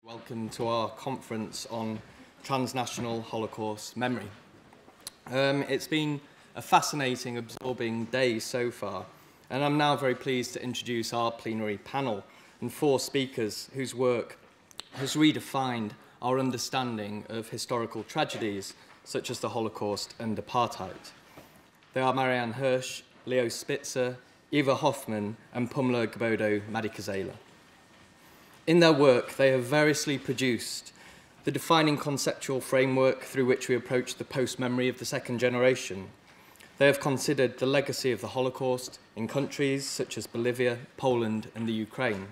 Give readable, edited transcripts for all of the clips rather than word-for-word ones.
Welcome to our conference on transnational Holocaust memory. It's been a fascinating, absorbing day so far, and I'm now very pleased to introduce our plenary panel and 4 speakers whose work has redefined our understanding of historical tragedies such as the Holocaust and apartheid. They are Marianne Hirsch, Leo Spitzer, Eva Hoffman, and Pumla Gobodo-Madikizela. In their work, they have variously produced the defining conceptual framework through which we approach the post-memory of the second generation. They have considered the legacy of the Holocaust in countries such as Bolivia, Poland, and the Ukraine.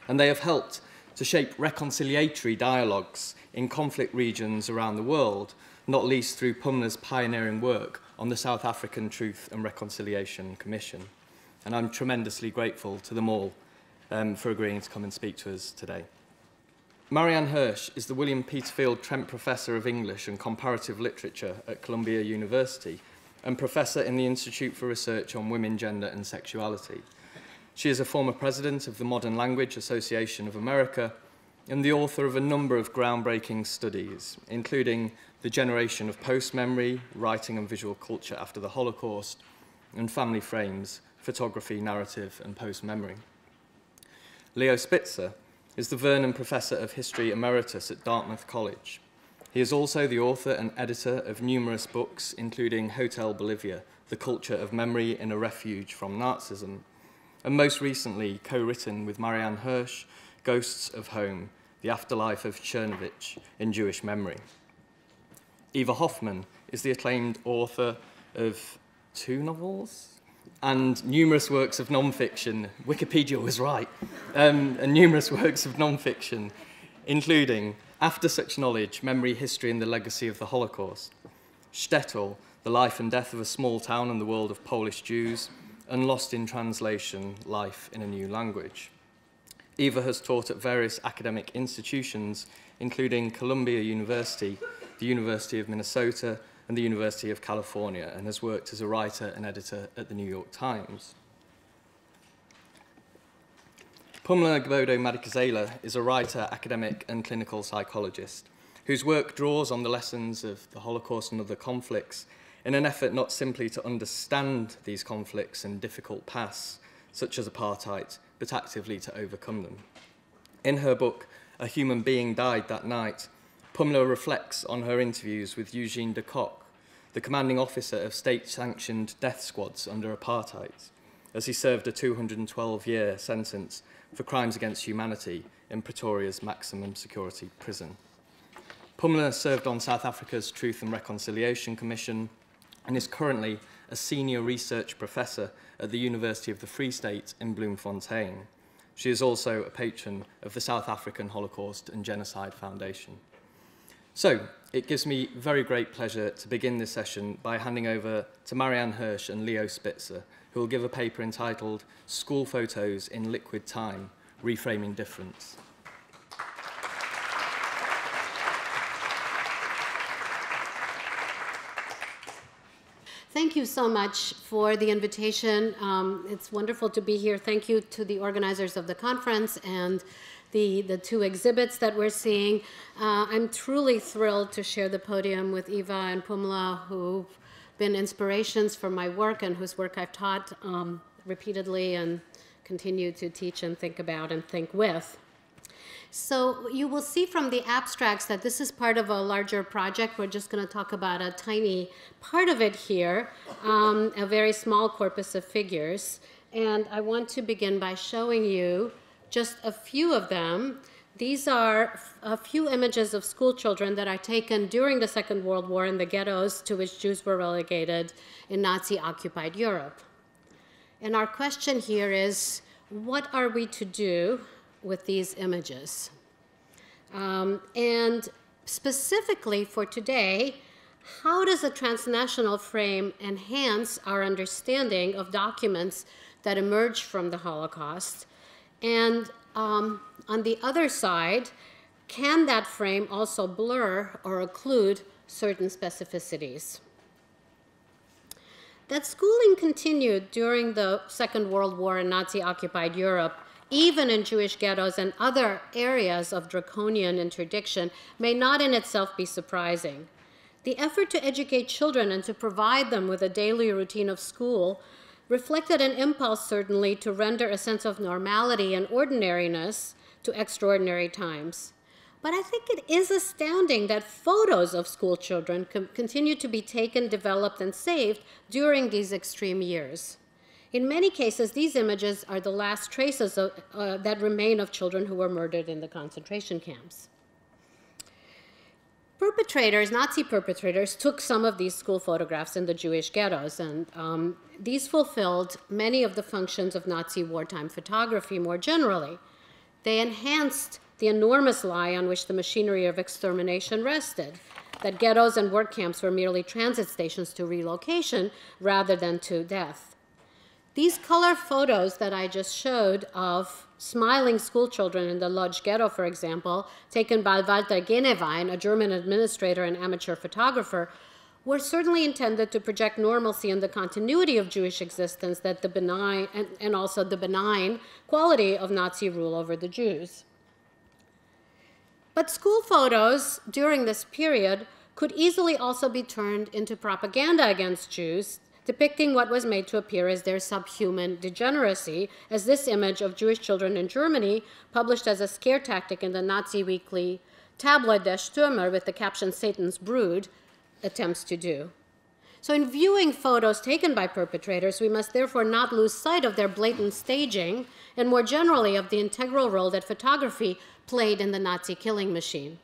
And they have helped to shape reconciliatory dialogues in conflict regions around the world, not least through Pumla's pioneering work on the South African Truth and Reconciliation Commission. And I'm tremendously grateful to them all for agreeing to come and speak to us today. Marianne Hirsch is the William Peterfield Trent Professor of English and Comparative Literature at Columbia University and Professor in the Institute for Research on Women, Gender and Sexuality. She is a former president of the Modern Language Association of America and the author of a number of groundbreaking studies, including The Generation of Post-Memory, Writing and Visual Culture After the Holocaust, and Family Frames, Photography, Narrative and Post-Memory. Leo Spitzer is the Vernon Professor of History Emeritus at Dartmouth College. He is also the author and editor of numerous books, including Hotel Bolivia, The Culture of Memory in a Refuge from Nazism, and most recently co-written with Marianne Hirsch, Ghosts of Home, The Afterlife of Chernovich in Jewish Memory. Eva Hoffman is the acclaimed author of 2 novels and numerous works of non-fiction. Wikipedia was right. And numerous works of non-fiction, including After Such Knowledge, Memory, History and the Legacy of the Holocaust, Shtetl, The Life and Death of a Small Town and the World of Polish Jews, and Lost in Translation, Life in a New Language. Eva has taught at various academic institutions, including Columbia University, the University of Minnesota, and the University of California, and has worked as a writer and editor at the New York Times. Pumla Gobodo-Madikizela is a writer, academic, and clinical psychologist whose work draws on the lessons of the Holocaust and other conflicts in an effort not simply to understand these conflicts and difficult pasts, such as apartheid, but actively to overcome them. In her book, A Human Being Died That Night, Pumla reflects on her interviews with Eugene de Kock, the commanding officer of state-sanctioned death squads under apartheid, as he served a 212-year sentence for crimes against humanity in Pretoria's maximum security prison. Pumla served on South Africa's Truth and Reconciliation Commission and is currently a senior research professor at the University of the Free State in Bloemfontein. She is also a patron of the South African Holocaust and Genocide Foundation. So, it gives me very great pleasure to begin this session by handing over to Marianne Hirsch and Leo Spitzer, who will give a paper entitled School Photos in Liquid Time, Reframing Difference. Thank you so much for the invitation. It's wonderful to be here. Thank you to the organizers of the conference and the 2 exhibits that we're seeing. I'm truly thrilled to share the podium with Eva and Pumla, who've been inspirations for my work and whose work I've taught repeatedly and continue to teach and think about and think with. So you will see from the abstracts that this is part of a larger project. We're just going to talk about a tiny part of it here, a very small corpus of figures. And I want to begin by showing you just a few of them. These are a few images of school children that are taken during the Second World War in the ghettos to which Jews were relegated in Nazi-occupied Europe. And our question here is, what are we to do with these images? And specifically for today, how does a transnational frame enhance our understanding of documents that emerge from the Holocaust? And on the other side, can that frame also blur or occlude certain specificities? That schooling continued during the Second World War in Nazi-occupied Europe even in Jewish ghettos and other areas of draconian interdiction, may not in itself be surprising. The effort to educate children and to provide them with a daily routine of school reflected an impulse, certainly, to render a sense of normality and ordinariness to extraordinary times. But I think it is astounding that photos of school children continue to be taken, developed, and saved during these extreme years. In many cases, these images are the last traces that remain of children who were murdered in the concentration camps. Perpetrators, Nazi perpetrators, took some of these school photographs in the Jewish ghettos, and these fulfilled many of the functions of Nazi wartime photography more generally. They enhanced the enormous lie on which the machinery of extermination rested, that ghettos and work camps were merely transit stations to relocation rather than to death. These color photos that I just showed of smiling school children in the Lodz ghetto, for example, taken by Walter Genewein, a German administrator and amateur photographer, were certainly intended to project normalcy and the continuity of Jewish existence that the benign, and also the benign quality of Nazi rule over the Jews. But school photos during this period could easily also be turned into propaganda against Jews, depicting what was made to appear as their subhuman degeneracy, as this image of Jewish children in Germany, published as a scare tactic in the Nazi weekly tabloid Der Stürmer with the caption Satan's Brood, attempts to do. So in viewing photos taken by perpetrators, we must therefore not lose sight of their blatant staging and more generally of the integral role that photography played in the Nazi killing machine.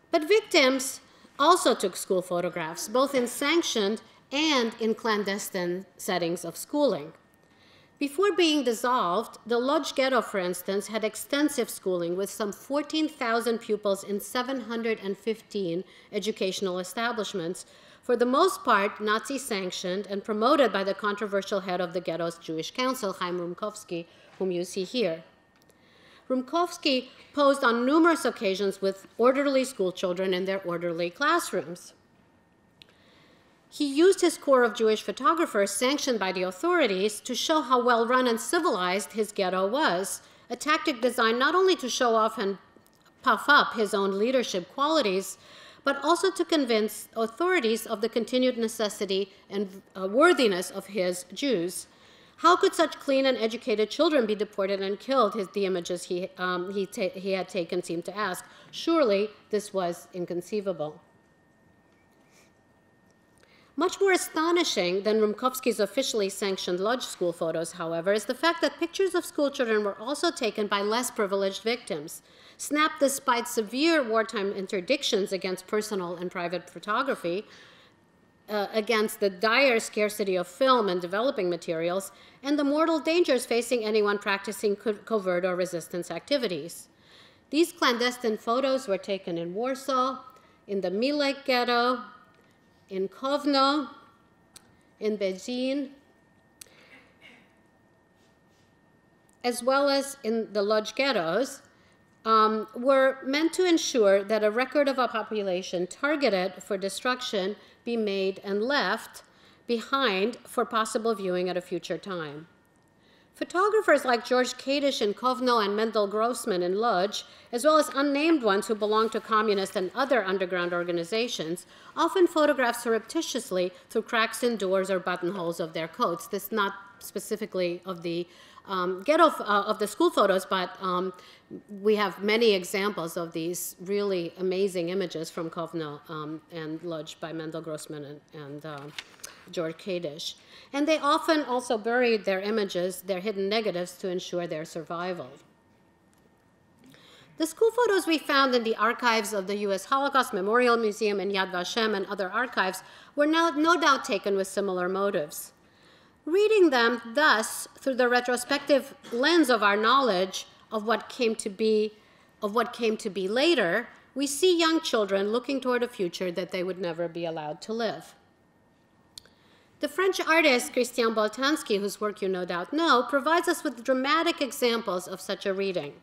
But victims also took school photographs, both in sanctioned and in clandestine settings of schooling. Before being dissolved, the Lodz ghetto, for instance, had extensive schooling with some 14,000 pupils in 715 educational establishments, for the most part Nazi-sanctioned and promoted by the controversial head of the ghetto's Jewish Council, Chaim Rumkowski, whom you see here. Rumkowski posed on numerous occasions with orderly school children in their orderly classrooms. He used his corps of Jewish photographers sanctioned by the authorities to show how well run and civilized his ghetto was, a tactic designed not only to show off and puff up his own leadership qualities, but also to convince authorities of the continued necessity and worthiness of his Jews. How could such clean and educated children be deported and killed, the images he had taken seemed to ask. Surely this was inconceivable. Much more astonishing than Rumkowski's officially sanctioned Lodz school photos, however, is the fact that pictures of school children were also taken by less privileged victims, snapped despite severe wartime interdictions against personal and private photography, against the dire scarcity of film and developing materials, and the mortal dangers facing anyone practicing covert or resistance activities. These clandestine photos were taken in Warsaw, in the Milek ghetto, in Kovno, in Beijing, as well as in the Lodz ghettos, were meant to ensure that a record of a population targeted for destruction be made and left behind for possible viewing at a future time. Photographers like George Kadish in Kovno and Mendel Grossman in Lodz, as well as unnamed ones who belonged to communist and other underground organizations, often photographed surreptitiously through cracks in doors or buttonholes of their coats. This not specifically of the of the school photos, but we have many examples of these really amazing images from Kovno and Lodz by Mendel Grossman and George Kadish. And they often also buried their images, their hidden negatives, to ensure their survival. The school photos we found in the archives of the U.S. Holocaust Memorial Museum and Yad Vashem and other archives were no doubt taken with similar motives. Reading them, thus, through the retrospective lens of our knowledge of what came to be later, we see young children looking toward a future that they would never be allowed to live. The French artist Christian Boltanski, whose work you no doubt know, provides us with dramatic examples of such a reading.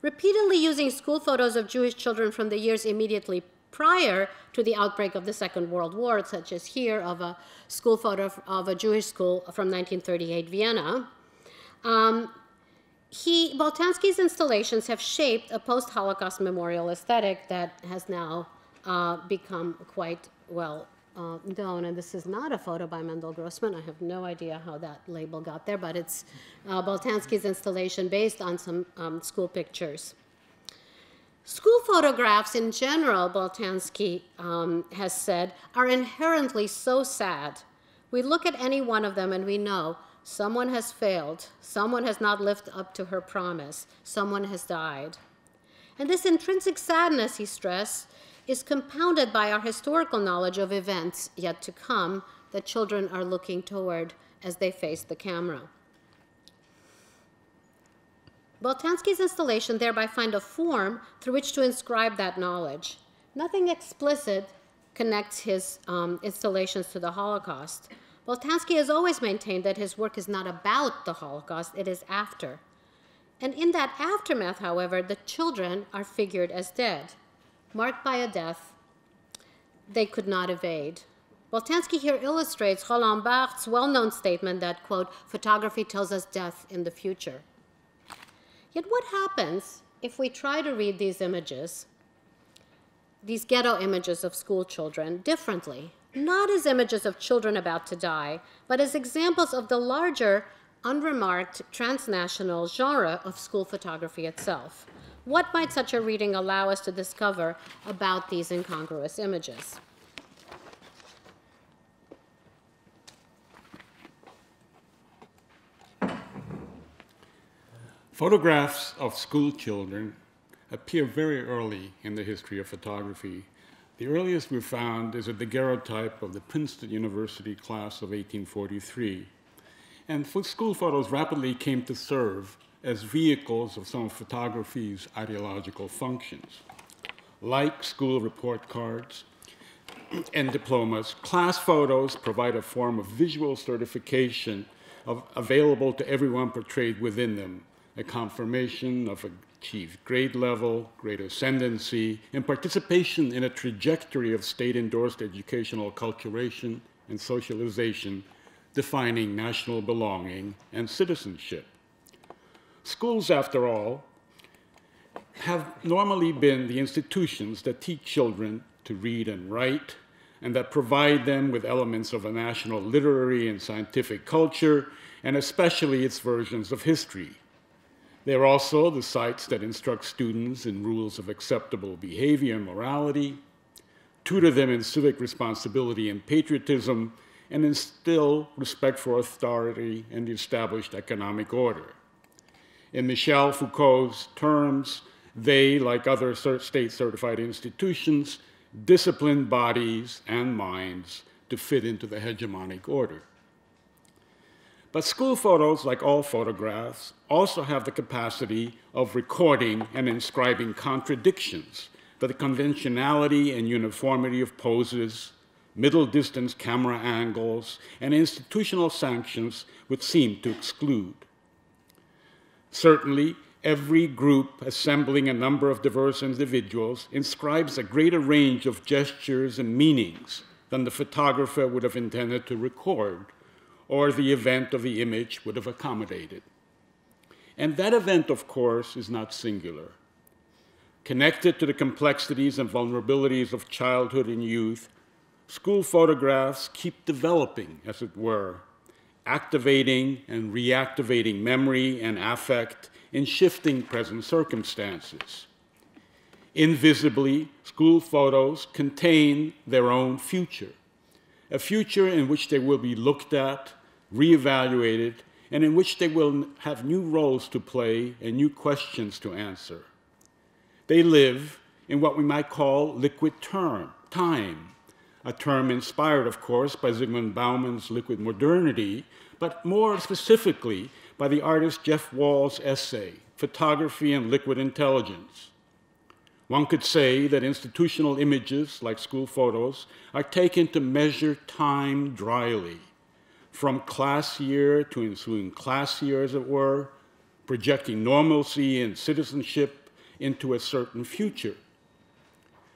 Repeatedly using school photos of Jewish children from the years immediately prior to the outbreak of the Second World War, such as here of a school photo of a Jewish school from 1938 Vienna, Boltanski's installations have shaped a post-Holocaust memorial aesthetic that has now become quite well known. And this is not a photo by Mendel Grossman. I have no idea how that label got there, but it's Boltanski's installation based on some school pictures. School photographs in general, Boltanski has said, are inherently so sad. We look at any one of them and we know someone has failed, someone has not lived up to her promise, someone has died. And this intrinsic sadness, he stressed, is compounded by our historical knowledge of events yet to come that children are looking toward as they face the camera. Boltanski's installation thereby find a form through which to inscribe that knowledge. Nothing explicit connects his installations to the Holocaust. Boltanski has always maintained that his work is not about the Holocaust, it is after. And in that aftermath, however, the children are figured as dead, marked by a death they could not evade. Boltanski here illustrates Roland Barthes' well-known statement that, quote, photography tells us death in the future. Yet what happens if we try to read these images, these ghetto images of school children, differently? Not as images of children about to die, but as examples of the larger, unremarked, transnational genre of school photography itself. What might such a reading allow us to discover about these incongruous images? Photographs of school children appear very early in the history of photography. The earliest we found is a daguerreotype of the Princeton University class of 1843. And school photos rapidly came to serve as vehicles of some of photography's ideological functions. Like school report cards and diplomas, class photos provide a form of visual certification available to everyone portrayed within them, a confirmation of achieved grade level, grade ascendancy, and participation in a trajectory of state-endorsed educational acculturation and socialization, defining national belonging and citizenship. Schools, after all, have normally been the institutions that teach children to read and write, and that provide them with elements of a national literary and scientific culture, and especially its versions of history. They're also the sites that instruct students in rules of acceptable behavior and morality, tutor them in civic responsibility and patriotism, and instill respect for authority and the established economic order. In Michel Foucault's terms, they, like other state-certified institutions, discipline bodies and minds to fit into the hegemonic order. But school photos, like all photographs, also have the capacity of recording and inscribing contradictions that the conventionality and uniformity of poses, middle distance camera angles, and institutional sanctions would seem to exclude. Certainly, every group assembling a number of diverse individuals inscribes a greater range of gestures and meanings than the photographer would have intended to record, or the event of the image would have accommodated. And that event, of course, is not singular. Connected to the complexities and vulnerabilities of childhood and youth, school photographs keep developing, as it were, activating and reactivating memory and affect in shifting present circumstances. Invisibly, school photos contain their own future, a future in which they will be looked at, reevaluated, and in which they will have new roles to play and new questions to answer. They live in what we might call liquid time, a term inspired, of course, by Zygmunt Bauman's liquid modernity, but more specifically by the artist Jeff Wall's essay, Photography and Liquid Intelligence. One could say that institutional images, like school photos, are taken to measure time dryly, from class year to ensuing class year, as it were, projecting normalcy and citizenship into a certain future.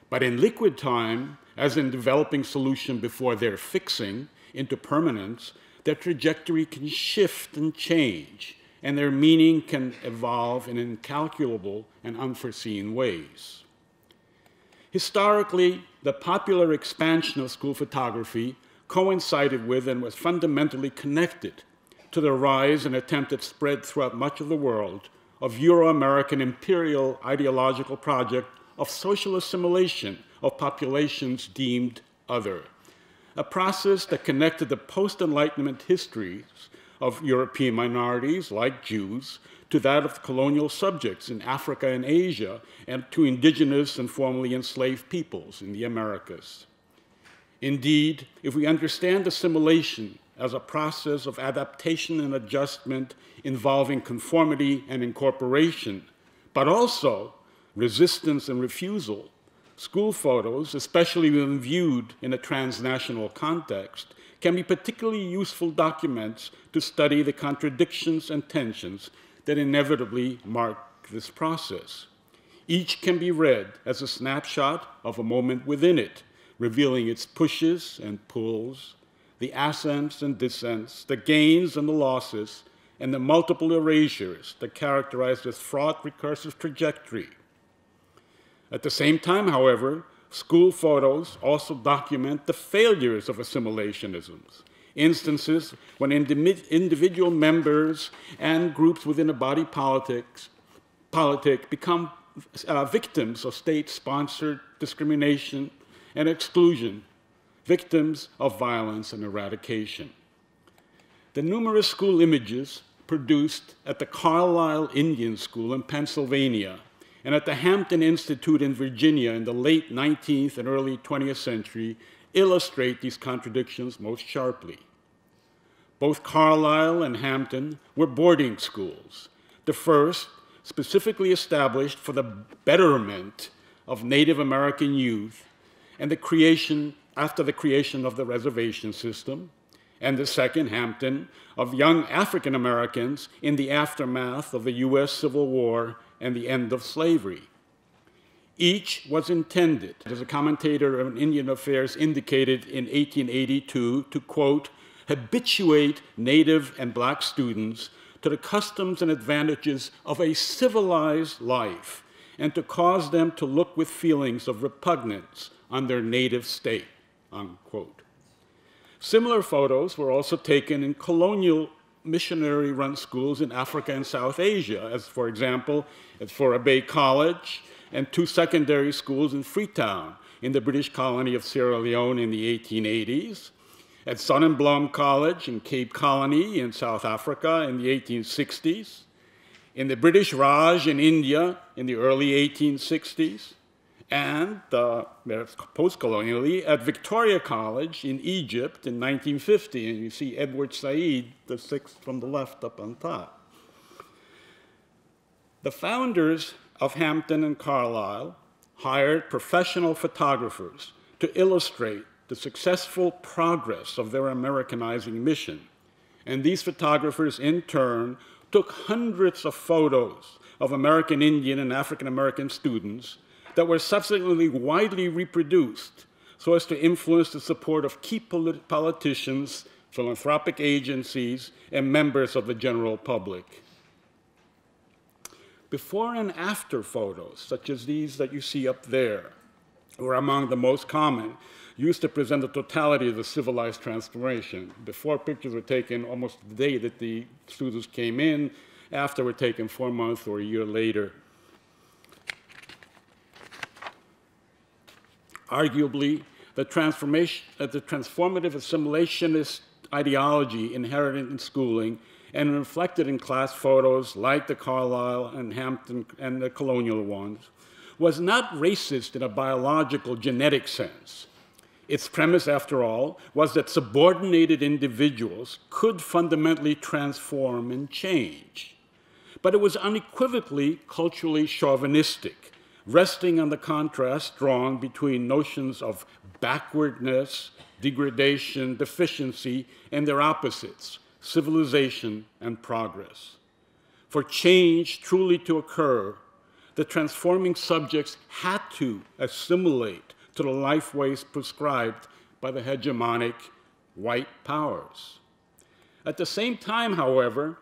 But in liquid time, as in developing solution before their fixing into permanence, their trajectory can shift and change, and their meaning can evolve in incalculable and unforeseen ways. Historically, the popular expansion of school photography coincided with and was fundamentally connected to the rise and attempted spread throughout much of the world of Euro-American imperial ideological project of social assimilation of populations deemed other, a process that connected the post-Enlightenment histories of European minorities, like Jews, to that of colonial subjects in Africa and Asia, and to indigenous and formerly enslaved peoples in the Americas. Indeed, if we understand assimilation as a process of adaptation and adjustment involving conformity and incorporation, but also resistance and refusal, school photos, especially when viewed in a transnational context, can be particularly useful documents to study the contradictions and tensions that inevitably mark this process. Each can be read as a snapshot of a moment within it, revealing its pushes and pulls, the ascents and descents, the gains and the losses, and the multiple erasures that characterize this fraught recursive trajectory. At the same time, however, school photos also document the failures of assimilationisms, instances when individual members and groups within a body politic become victims of state-sponsored discrimination and exclusion, victims of violence and eradication. The numerous school images produced at the Carlisle Indian School in Pennsylvania and at the Hampton Institute in Virginia in the late 19th and early 20th century illustrate these contradictions most sharply. Both Carlisle and Hampton were boarding schools, the first specifically established for the betterment of Native American youth and after the creation of the reservation system, and the second, Hampton, of young African Americans in the aftermath of the US Civil War and the end of slavery. Each was intended, as a commentator on Indian affairs indicated in 1882, to, quote, habituate Native and Black students to the customs and advantages of a civilized life, and to cause them to look with feelings of repugnance on their native state, unquote. Similar photos were also taken in colonial missionary-run schools in Africa and South Asia, as, for example, at Fora Bay College and 2 secondary schools in Freetown in the British colony of Sierra Leone in the 1880s, at Sonnenblom College in Cape Colony in South Africa in the 1860s, in the British Raj in India in the early 1860s, and post-colonially at Victoria College in Egypt in 1950. And you see Edward Said, the 6th from the left up on top. The founders of Hampton and Carlisle hired professional photographers to illustrate the successful progress of their Americanizing mission. And these photographers, in turn, took hundreds of photos of American Indian and African American students that were subsequently widely reproduced so as to influence the support of key politicians, philanthropic agencies, and members of the general public. Before and after photos, such as these that you see up there, were among the most common, used to present the totality of the civilized transformation. Before, pictures were taken almost the day that the students came in, after were taken 4 months or a year later. Arguably, the transformative assimilationist ideology inherent in schooling and reflected in class photos like the Carlisle and Hampton and the colonial ones was not racist in a biological, genetic sense. Its premise, after all, was that subordinated individuals could fundamentally transform and change. But it was unequivocally culturally chauvinistic, resting on the contrast drawn between notions of backwardness, degradation, deficiency, and their opposites, civilization and progress. For change truly to occur, the transforming subjects had to assimilate to the lifeways prescribed by the hegemonic white powers. At the same time, however,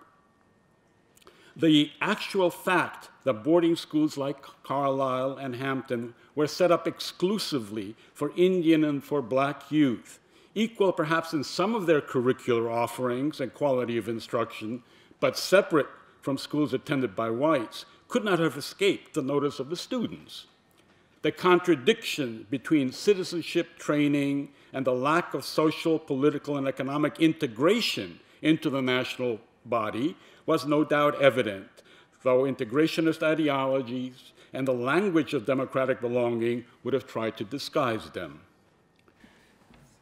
the actual fact that boarding schools like Carlisle and Hampton were set up exclusively for Indian and for black youth, equal perhaps in some of their curricular offerings and quality of instruction, but separate from schools attended by whites, could not have escaped the notice of the students. The contradiction between citizenship training and the lack of social, political, and economic integration into the national body was no doubt evident, though integrationist ideologies and the language of democratic belonging would have tried to disguise them.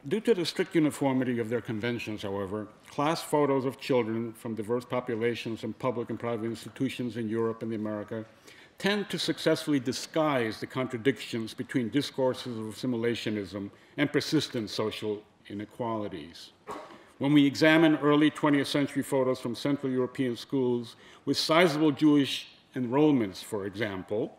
Due to the strict uniformity of their conventions, however, class photos of children from diverse populations in public and private institutions in Europe and America tend to successfully disguise the contradictions between discourses of assimilationism and persistent social inequalities. When we examine early 20th century photos from Central European schools with sizable Jewish enrollments, for example,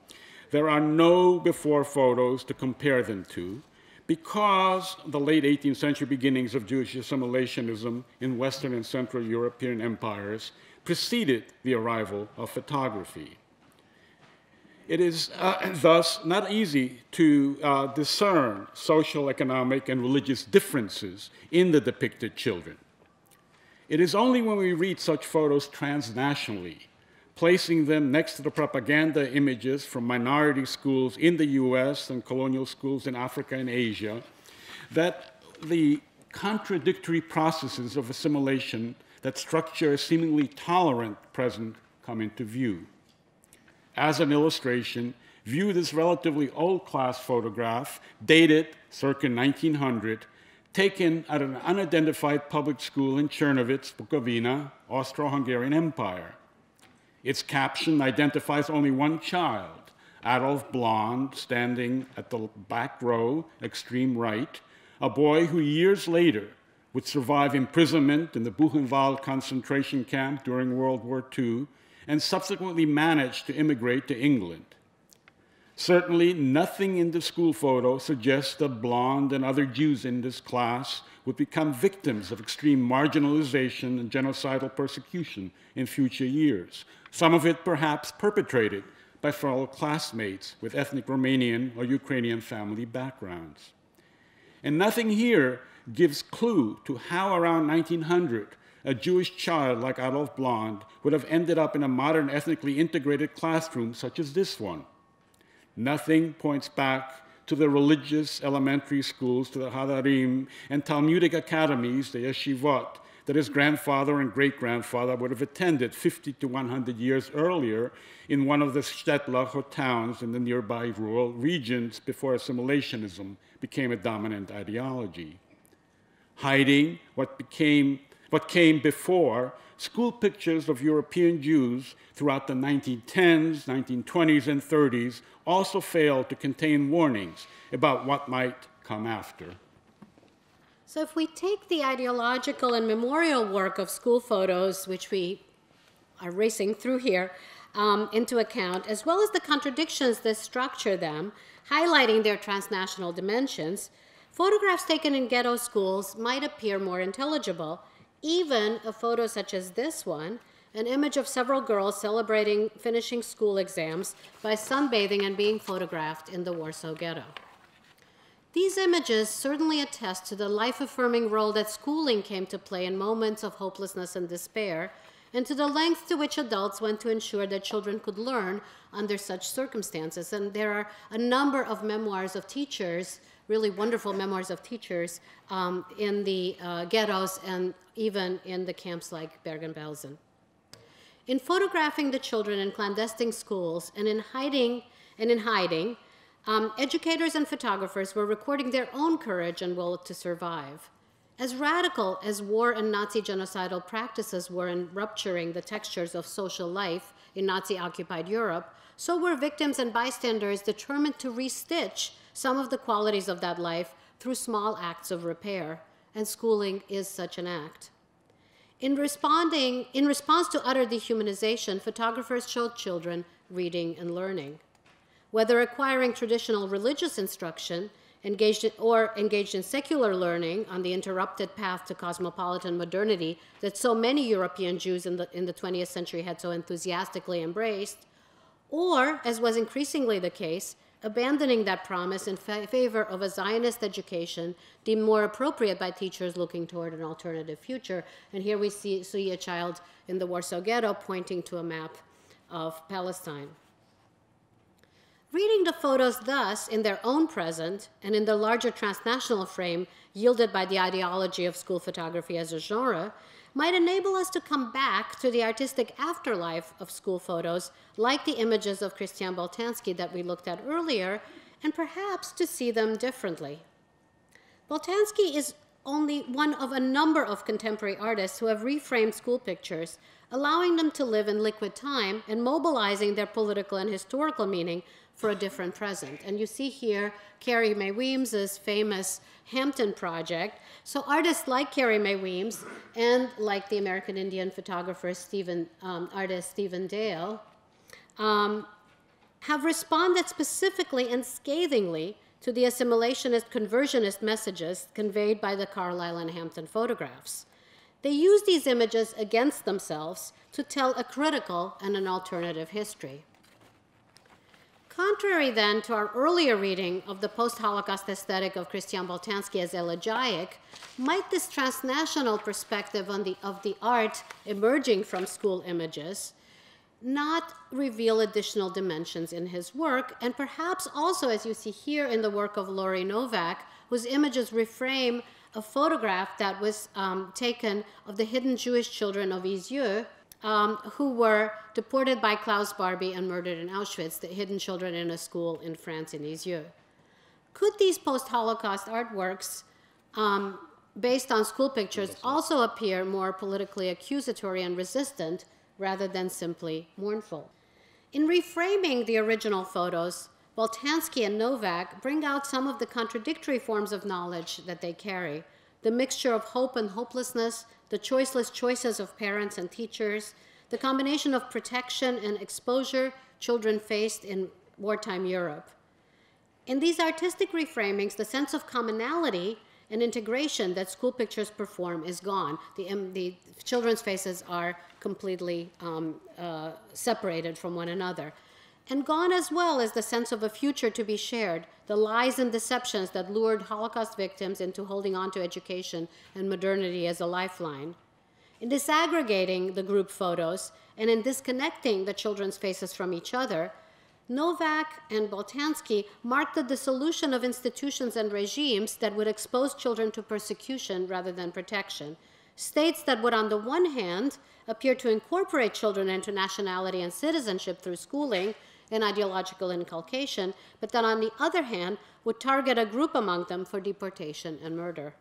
there are no before photos to compare them to, because the late 18th century beginnings of Jewish assimilationism in Western and Central European empires preceded the arrival of photography. It is thus not easy to discern social, economic, and religious differences in the depicted children. It is only when we read such photos transnationally, placing them next to the propaganda images from minority schools in the US and colonial schools in Africa and Asia, that the contradictory processes of assimilation that structure a seemingly tolerant present come into view. As an illustration, view this relatively old class photograph, dated circa 1900, taken at an unidentified public school in Czernowitz, Bukovina, Austro-Hungarian Empire. Its caption identifies only one child, Adolf Blond, standing at the back row, extreme right, a boy who years later would survive imprisonment in the Buchenwald concentration camp during World War II and subsequently managed to immigrate to England. Certainly, nothing in the school photo suggests that Blond and other Jews in this class would become victims of extreme marginalization and genocidal persecution in future years, some of it perhaps perpetrated by fellow classmates with ethnic Romanian or Ukrainian family backgrounds. And nothing here gives clue to how around 1900 a Jewish child like Adolf Blond would have ended up in a modern ethnically integrated classroom such as this one. Nothing points back to the religious elementary schools, to the Hadarim and Talmudic academies, the yeshivot, that his grandfather and great-grandfather would have attended 50 to 100 years earlier in one of the shtetl or towns in the nearby rural regions before assimilationism became a dominant ideology. Hiding what came before, school pictures of European Jews throughout the 1910s, 1920s, and 30s also failed to contain warnings about what might come after. So if we take the ideological and memorial work of school photos, which we are racing through here, into account, as well as the contradictions that structure them, highlighting their transnational dimensions, photographs taken in ghetto schools might appear more intelligible. Even a photo such as this one, an image of several girls celebrating finishing school exams by sunbathing and being photographed in the Warsaw Ghetto. These images certainly attest to the life-affirming role that schooling came to play in moments of hopelessness and despair, and to the length to which adults went to ensure that children could learn under such circumstances. And there are a number of memoirs of teachers, really wonderful memoirs of teachers in the ghettos and even in the camps like Bergen-Belsen. In photographing the children in clandestine schools and in hiding, educators and photographers were recording their own courage and will to survive. As radical as war and Nazi genocidal practices were in rupturing the textures of social life in Nazi-occupied Europe, so were victims and bystanders determined to restitch some of the qualities of that life through small acts of repair, and schooling is such an act. In response to utter dehumanization, photographers showed children reading and learning. Whether acquiring traditional religious instruction engaged in secular learning on the interrupted path to cosmopolitan modernity that so many European Jews in the 20th century had so enthusiastically embraced, or, as was increasingly the case, abandoning that promise in favor of a Zionist education deemed more appropriate by teachers looking toward an alternative future. And here we see a child in the Warsaw Ghetto pointing to a map of Palestine. Reading the photos thus in their own present and in the larger transnational frame yielded by the ideology of school photography as a genre might enable us to come back to the artistic afterlife of school photos, like the images of Christian Boltanski that we looked at earlier, and perhaps to see them differently. Boltanski is only one of a number of contemporary artists who have reframed school pictures, allowing them to live in liquid time and mobilizing their political and historical meaning for a different present. And you see here Carrie Mae Weems's famous Hampton project. So artists like Carrie Mae Weems and like the American Indian photographer artist Stephen Dale have responded specifically and scathingly to the assimilationist, conversionist messages conveyed by the Carlisle and Hampton photographs. They use these images against themselves to tell a critical and an alternative history. Contrary then to our earlier reading of the post-Holocaust aesthetic of Christian Boltanski as elegiac, might this transnational perspective of the art emerging from school images not reveal additional dimensions in his work, and perhaps also, as you see here in the work of Lori Novak, whose images reframe a photograph that was taken of the hidden Jewish children of Lisieux, who were deported by Klaus Barbie and murdered in Auschwitz, the hidden children in a school in France in Lisieux. Could these post-Holocaust artworks based on school pictures also appear more politically accusatory and resistant rather than simply mournful? In reframing the original photos, Boltanski and Novak bring out some of the contradictory forms of knowledge that they carry, the mixture of hope and hopelessness, the choiceless choices of parents and teachers, the combination of protection and exposure children faced in wartime Europe. In these artistic reframings, the sense of commonality and integration that school pictures perform is gone. The children's faces are completely separated from one another. And gone as well is the sense of a future to be shared, the lies and deceptions that lured Holocaust victims into holding on to education and modernity as a lifeline. In disaggregating the group photos and in disconnecting the children's faces from each other, Novak and Boltanski marked the dissolution of institutions and regimes that would expose children to persecution rather than protection. States that would, on the one hand, appear to incorporate children into nationality and citizenship through schooling and ideological inculcation, but that on the other hand would target a group among them for deportation and murder.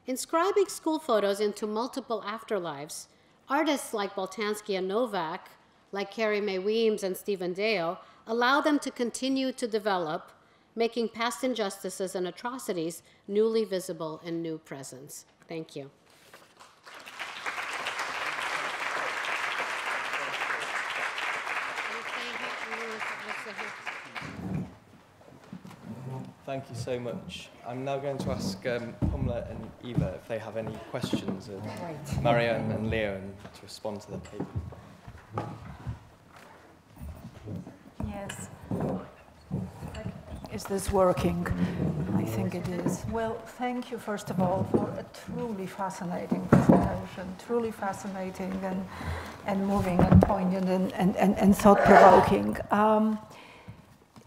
Inscribing school photos into multiple afterlives, artists like Boltanski and Novak, like Carrie Mae Weems and Stephen Dale, allow them to continue to develop, making past injustices and atrocities newly visible in new presence. Thank you. Thank you so much. I'm now going to ask Pumla and Eva if they have any questions of Marianne and Leo and to respond to the paper. Yes. Is this working? I think it is. Well, thank you, first of all, for a truly fascinating presentation, truly fascinating and moving and poignant and thought-provoking.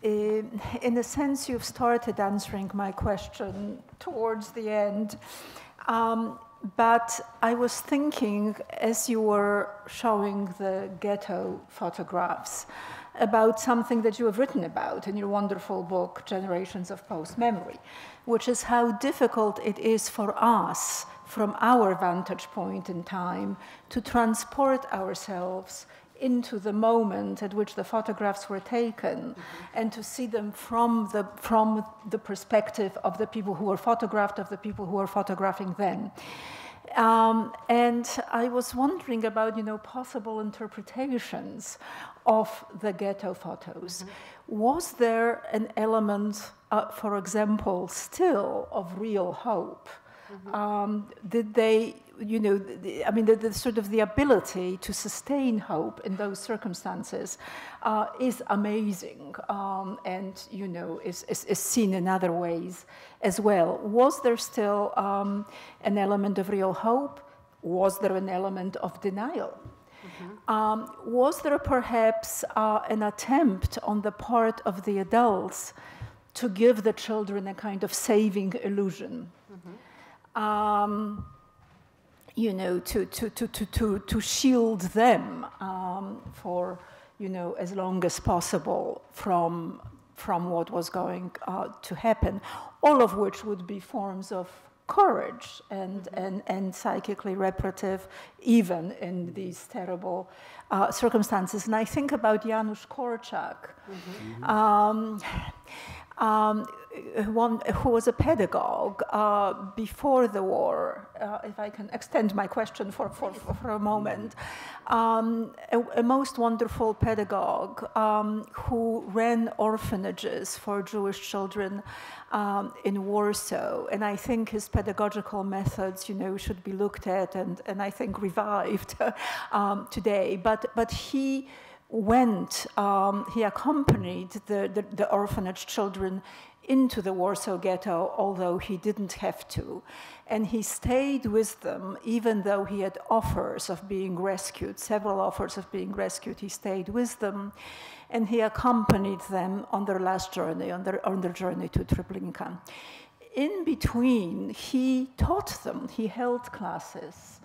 In a sense, you've started answering my question towards the end, but I was thinking, as you were showing the ghetto photographs, about something that you have written about in your wonderful book, Generations of Post-Memory, which is how difficult it is for us, from our vantage point in time, to transport ourselves into the moment at which the photographs were taken, and to see them from the perspective of the people who were photographed, of the people who were photographing them. And I was wondering about, possible interpretations of the ghetto photos. Was there an element for example, still of real hope? Did they, you know, I mean, the sort of the ability to sustain hope in those circumstances is amazing, and, you know, is seen in other ways as well. Was there still an element of real hope? Was there an element of denial? Was there perhaps an attempt on the part of the adults to give the children a kind of saving illusion? You know, to shield them for, you know, as long as possible from what was going to happen, all of which would be forms of courage and psychically reparative, even in these terrible circumstances. And I think about Janusz Korczak, who was a pedagogue before the war. If I can extend my question for a moment, a most wonderful pedagogue who ran orphanages for Jewish children in Warsaw, and I think his pedagogical methods, you know, should be looked at and I think revived today. But he went, he accompanied the orphanage children into the Warsaw Ghetto, although he didn't have to. And he stayed with them, even though he had offers of being rescued, several offers of being rescued. He stayed with them, and he accompanied them on their last journey, on their journey to Treblinka. In between, he taught them, he held classes.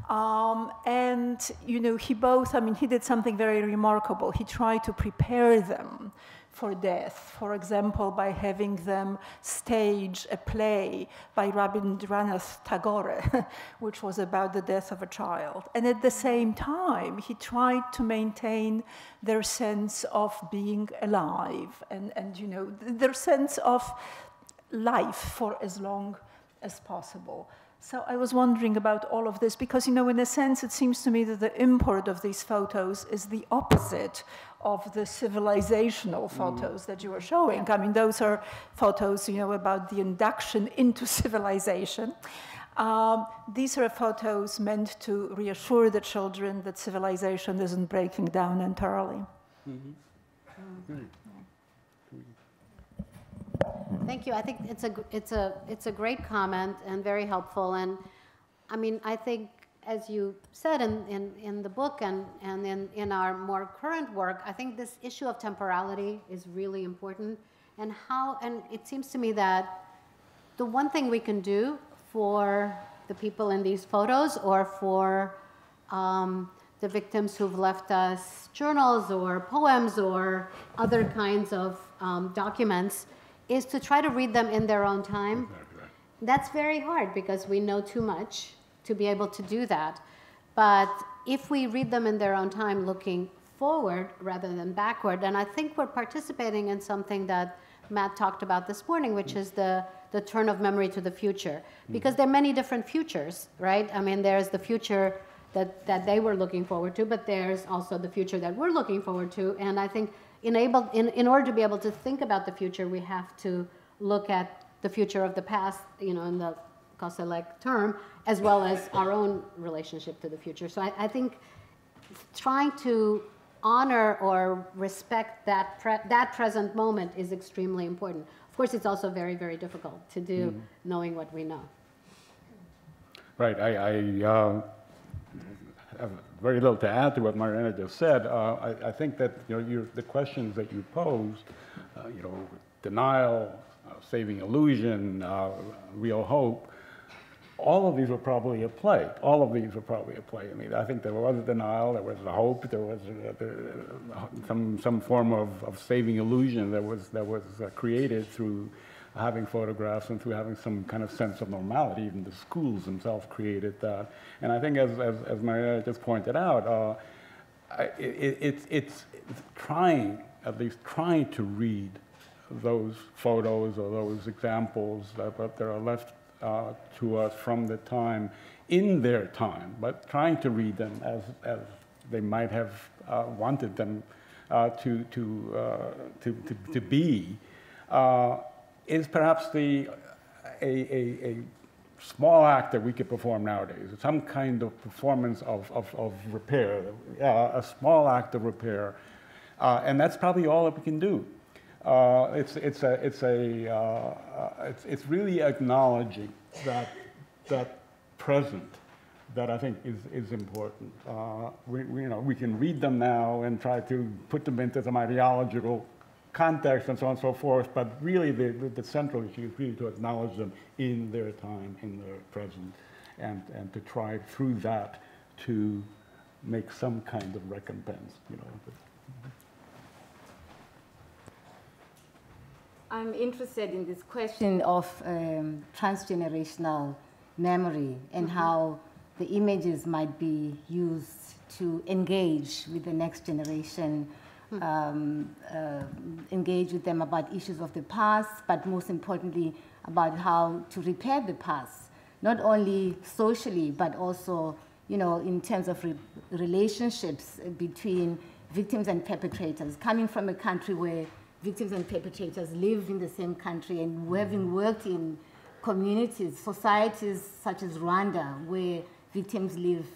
And, you know, he did something very remarkable. He tried to prepare them for death, for example, by having them stage a play by Rabindranath Tagore, which was about the death of a child. And at the same time, he tried to maintain their sense of being alive and you know, their sense of life for as long as possible. So I was wondering about all of this because, you know, in a sense, it seems to me that the import of these photos is the opposite of the civilizational photos that you were showing. I mean, those are photos, you know, about the induction into civilization. These are photos meant to reassure the children that civilization isn't breaking down entirely. Thank you. I think it's a great comment and very helpful. And I mean, I think, as you said in the book and in our more current work, I think this issue of temporality is really important. And it seems to me that the one thing we can do for the people in these photos, or for the victims who've left us journals or poems or other kinds of documents, is to try to read them in their own time. That's very hard because we know too much to be able to do that. But if we read them in their own time, looking forward rather than backward, and I think we're participating in something that Matt talked about this morning, which is the turn of memory to the future. Because there are many different futures, right? I mean, there's the future that they were looking forward to, but there's also the future that we're looking forward to. And I think in order to be able to think about the future, we have to look at the future of the past, you know, in the Koselleck term, as well as our own relationship to the future. So I think trying to honor or respect that present moment is extremely important. Of course, it's also very, very difficult to do, knowing what we know. Right. I have very little to add to what Mariana just said. I think that, you know, the questions that you posed, you know, denial, saving illusion, real hope, all of these were probably at play. All of these were probably at play. I mean, I think there was a denial, there was a hope, there was some form of saving illusion that was created through having photographs and through having some kind of sense of normality. Even the schools themselves created that. And I think, as Maria just pointed out, it's trying, at least trying to read those photos or those examples that are left to us from the time, in their time, but trying to read them as they might have wanted them to be. is perhaps a small act that we could perform nowadays, some kind of performance of repair, a small act of repair, and that's probably all that we can do. It's really acknowledging that present that I think is important. We can read them now and try to put them into some ideological context and so on and so forth, but really the central issue is really to acknowledge them in their time, in their present, and to try through that to make some kind of recompense, I'm interested in this question of transgenerational memory and how the images might be used to engage with the next generation, engage with them about issues of the past, but most importantly about how to repair the past, not only socially, but also in terms of relationships between victims and perpetrators. Coming from a country where victims and perpetrators live in the same country, and having worked in communities, societies such as Rwanda, where victims live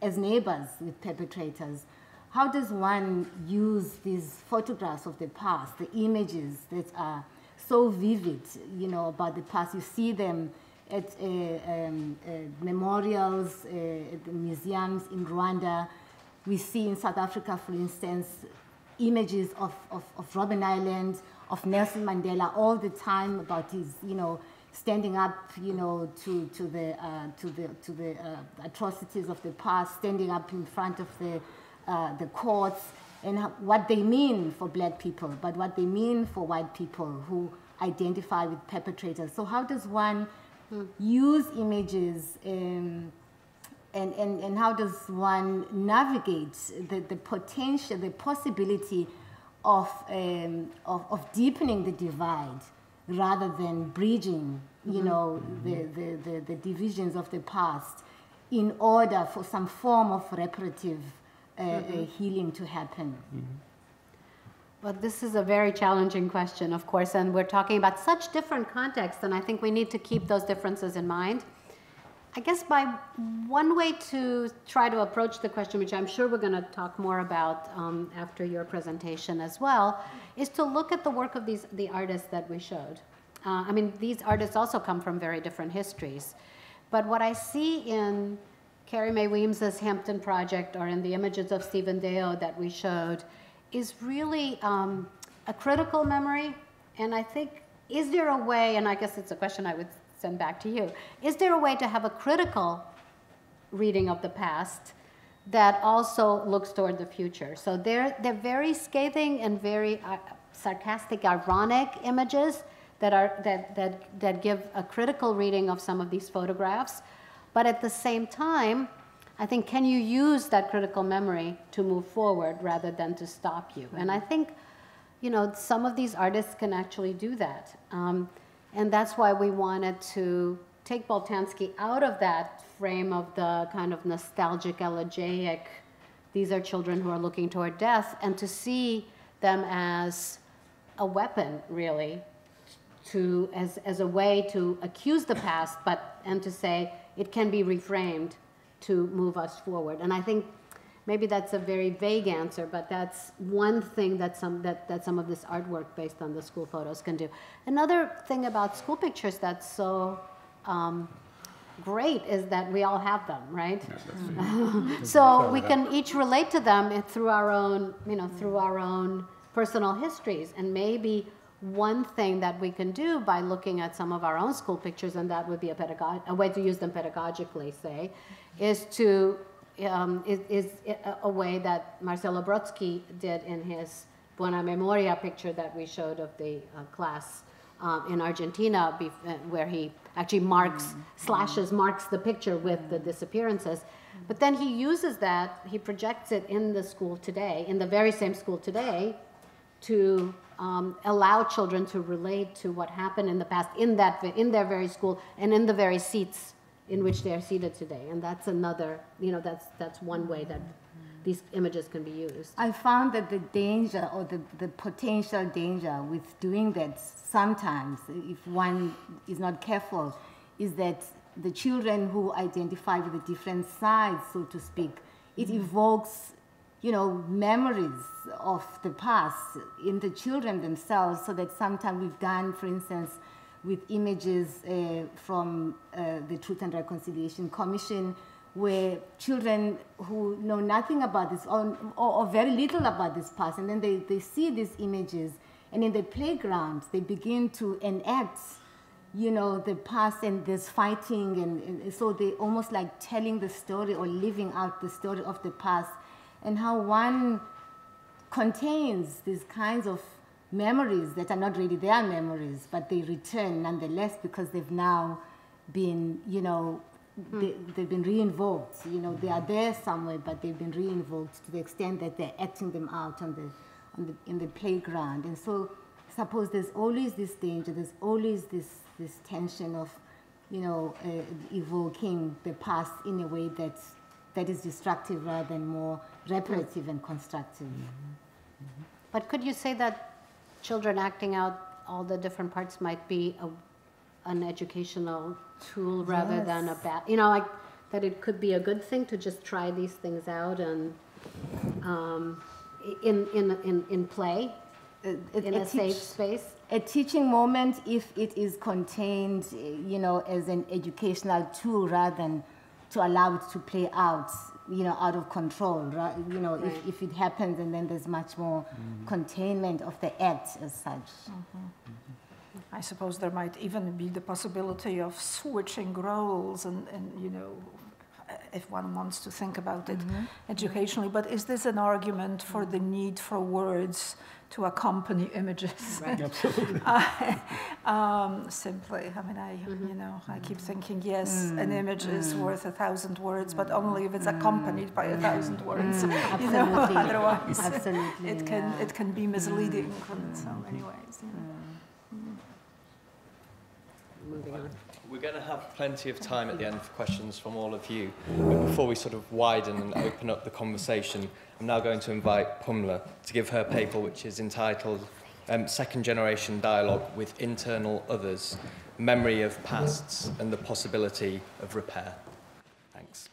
as neighbors with perpetrators, how does one use these photographs of the past, the images that are so vivid, about the past? You see them at memorials, at the museums in Rwanda. We see in South Africa, for instance, images of Robben Island, of Nelson Mandela all the time, about his, standing up, to the atrocities of the past, standing up in front of the courts, and what they mean for black people, but what they mean for white people who identify with perpetrators. So how does one use images and how does one navigate the potential, the possibility of deepening the divide rather than bridging, the divisions of the past in order for some form of reparative healing to happen? Well, this is a very challenging question, of course, and we're talking about such different contexts, and I think we need to keep those differences in mind. I guess one way to try to approach the question, which I'm sure we're going to talk more about after your presentation as well, is to look at the work of the artists that we showed. I mean, these artists also come from very different histories. But what I see in Carrie Mae Weems's Hampton Project or in the images of Stephen Deo that we showed is really a critical memory. And I think, is there a way, and I guess it's a question I would send back to you, is there a way to have a critical reading of the past that also looks toward the future? So they're very scathing and very sarcastic, ironic images that give a critical reading of some of these photographs. But at the same time, I think, can you use that critical memory to move forward rather than to stop you? And I think, some of these artists can actually do that. And that's why we wanted to take Boltanski out of that frame of the kind of nostalgic, elegiac, these are children who are looking toward death, and to see them as a weapon, really, as a way to accuse the past, and to say it can be reframed to move us forward. And I think maybe that's a very vague answer, but that's one thing that some of this artwork based on the school photos can do. Another thing about school pictures that's so great is that we all have them, right? Yeah, so we can each relate to them through our own, through our own personal histories. And maybe one thing that we can do by looking at some of our own school pictures, and that would be a way to use them pedagogically, say, is to is a way that Marcelo Brodsky did in his Buena Memoria picture that we showed of the class in Argentina, where he actually marks the picture with the disappearances. But then he uses that, he projects it in the school today, in the very same school today, to allow children to relate to what happened in the past in their very school and in the very seats in which they are seated today. And that's another, that's one way these images can be used? I found that the danger or the potential danger with doing that sometimes, if one is not careful, is that the children who identify with the different sides, so to speak, it evokes, you know, memories of the past in the children themselves, so that sometimes we've done, for instance, with images from the Truth and Reconciliation Commission, where children who know nothing about this or very little about this past, and then they see these images, and in the playground, they begin to enact, you know, the past, and there's fighting, and so they almost like telling the story or living out the story of the past, and how one contains these kinds of memories that are not really their memories, but they return nonetheless because they've now been, you know, they've been re-invoked. You know, they are there somewhere, but they've been re-invoked to the extent that they're acting them out in the playground. And so, suppose there's always this danger, there's always this tension of, you know, evoking the past in a way that is destructive rather than more reparative and constructive. But could you say that children acting out all the different parts might be an educational tool rather than a bad, you know, like that it could be a good thing to just try these things out and in play, in a safe space? A teaching moment, if it is contained, you know, as an educational tool rather than to allow it to play out, you know, out of control, right? You know, right. if it happens, and then there's much more containment of the act as such. I suppose there might even be the possibility of switching roles and you know, if one wants to think about it educationally. But is this an argument for the need for words to accompany images? Right. Absolutely. Simply, I mean, you know, I keep thinking, yes, an image is worth 1,000 words, but only if it's accompanied by 1,000 words. You know, otherwise, Absolutely, it can be misleading in so many ways. You know. Moving on. We're going to have plenty of time at the end for questions from all of you. But before we sort of widen and open up the conversation, I'm now going to invite Pumla to give her paper, which is entitled Second Generation Dialogue with Internal Others, Memory of Pasts and the Possibility of Repair. Thanks.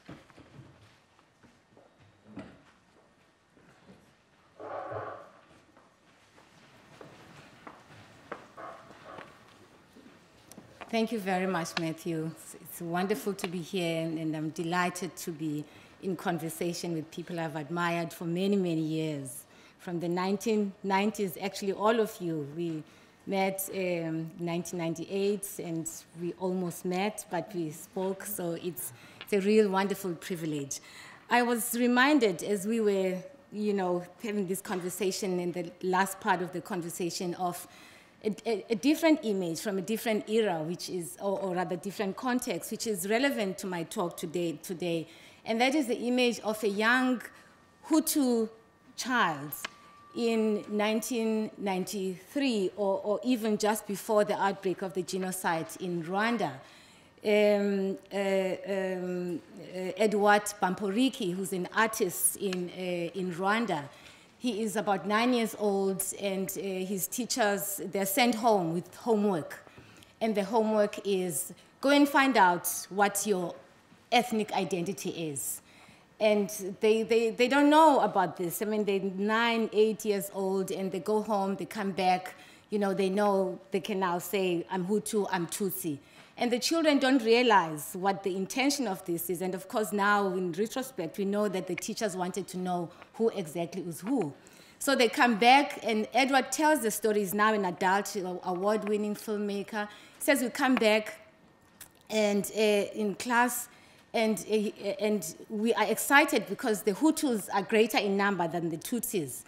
Thank you very much, Matthew. It's wonderful to be here, and I'm delighted to be in conversation with people I've admired for many, many years. From the 1990s, actually all of you, we met in 1998, and we almost met, but we spoke, so it's a real wonderful privilege. I was reminded as we were, you know, having this conversation in the last part of the conversation of a different image from a different era, which is, or rather different context, which is relevant to my talk today. And that is the image of a young Hutu child in 1993, or even just before the outbreak of the genocide in Rwanda. Edward Bamporiki, who's an artist in Rwanda, he is about 9 years old, and his teachers, they're sent home with homework. And the homework is, go and find out what your ethnic identity is. And they don't know about this. I mean, they're 9, 8 years old, and they go home, they come back, you know, they can now say, I'm Hutu, I'm Tutsi. And the children don't realize what the intention of this is. And of course, now in retrospect, we know that the teachers wanted to know who exactly was who. So they come back, and Edward tells the story. He's now an adult, award-winning filmmaker. He says, we come back and in class, and we are excited because the Hutus are greater in number than the Tutsis.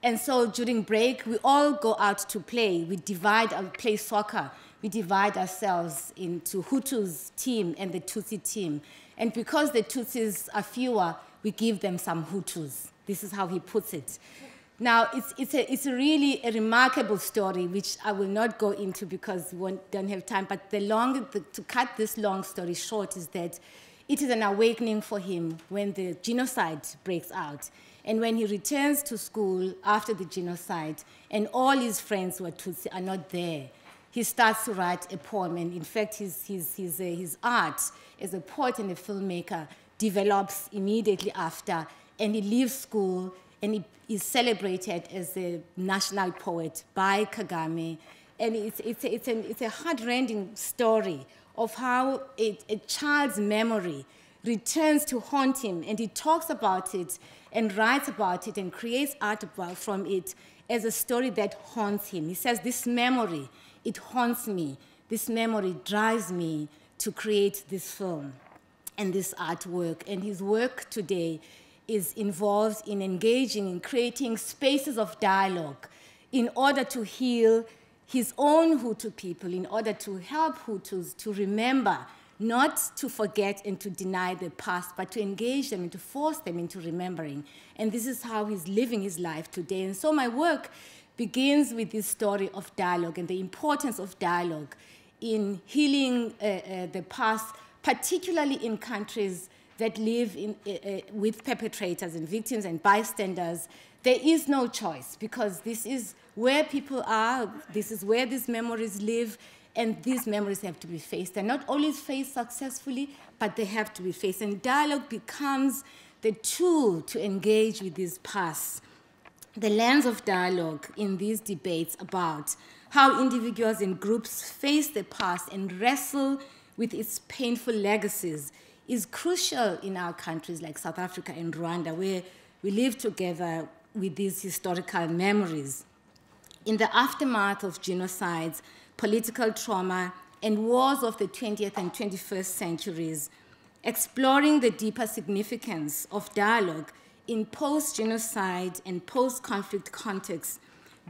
And so during break, we all go out to play. We play soccer. We divide ourselves into Hutus team and the Tutsi team. And because the Tutsis are fewer, we give them some Hutus. This is how he puts it. Now, it's really a remarkable story, which I will not go into because we don't have time. But to cut this long story short is that it is an awakening for him when the genocide breaks out. And when he returns to school after the genocide, and all his friends who are Tutsi are not there, he starts to write a poem. And in fact, his art as a poet and a filmmaker develops immediately after, and he leaves school, and he is celebrated as a national poet by Kagame. And it's a heart-rending story of how a child's memory returns to haunt him, and he talks about it and writes about it and creates art from it as a story that haunts him. He says, this memory, it haunts me. This memory drives me to create this film and this artwork. And his work today is involved in engaging in creating spaces of dialogue in order to heal his own Hutu people, in order to help Hutus to remember, not to forget and to deny the past, but to engage them and to force them into remembering. And this is how he's living his life today. And so my work begins with this story of dialogue and the importance of dialogue in healing the past, particularly in countries that live with perpetrators and victims and bystanders. There is no choice, because this is where people are, this is where these memories live, and these memories have to be faced. They're not always faced successfully, but they have to be faced. And dialogue becomes the tool to engage with these pasts. The lens of dialogue in these debates about how individuals and groups face the past and wrestle with its painful legacies is crucial in our countries like South Africa and Rwanda, where we live together with these historical memories. In the aftermath of genocides, political trauma, and wars of the 20th and 21st centuries, exploring the deeper significance of dialogue in post-genocide and post-conflict contexts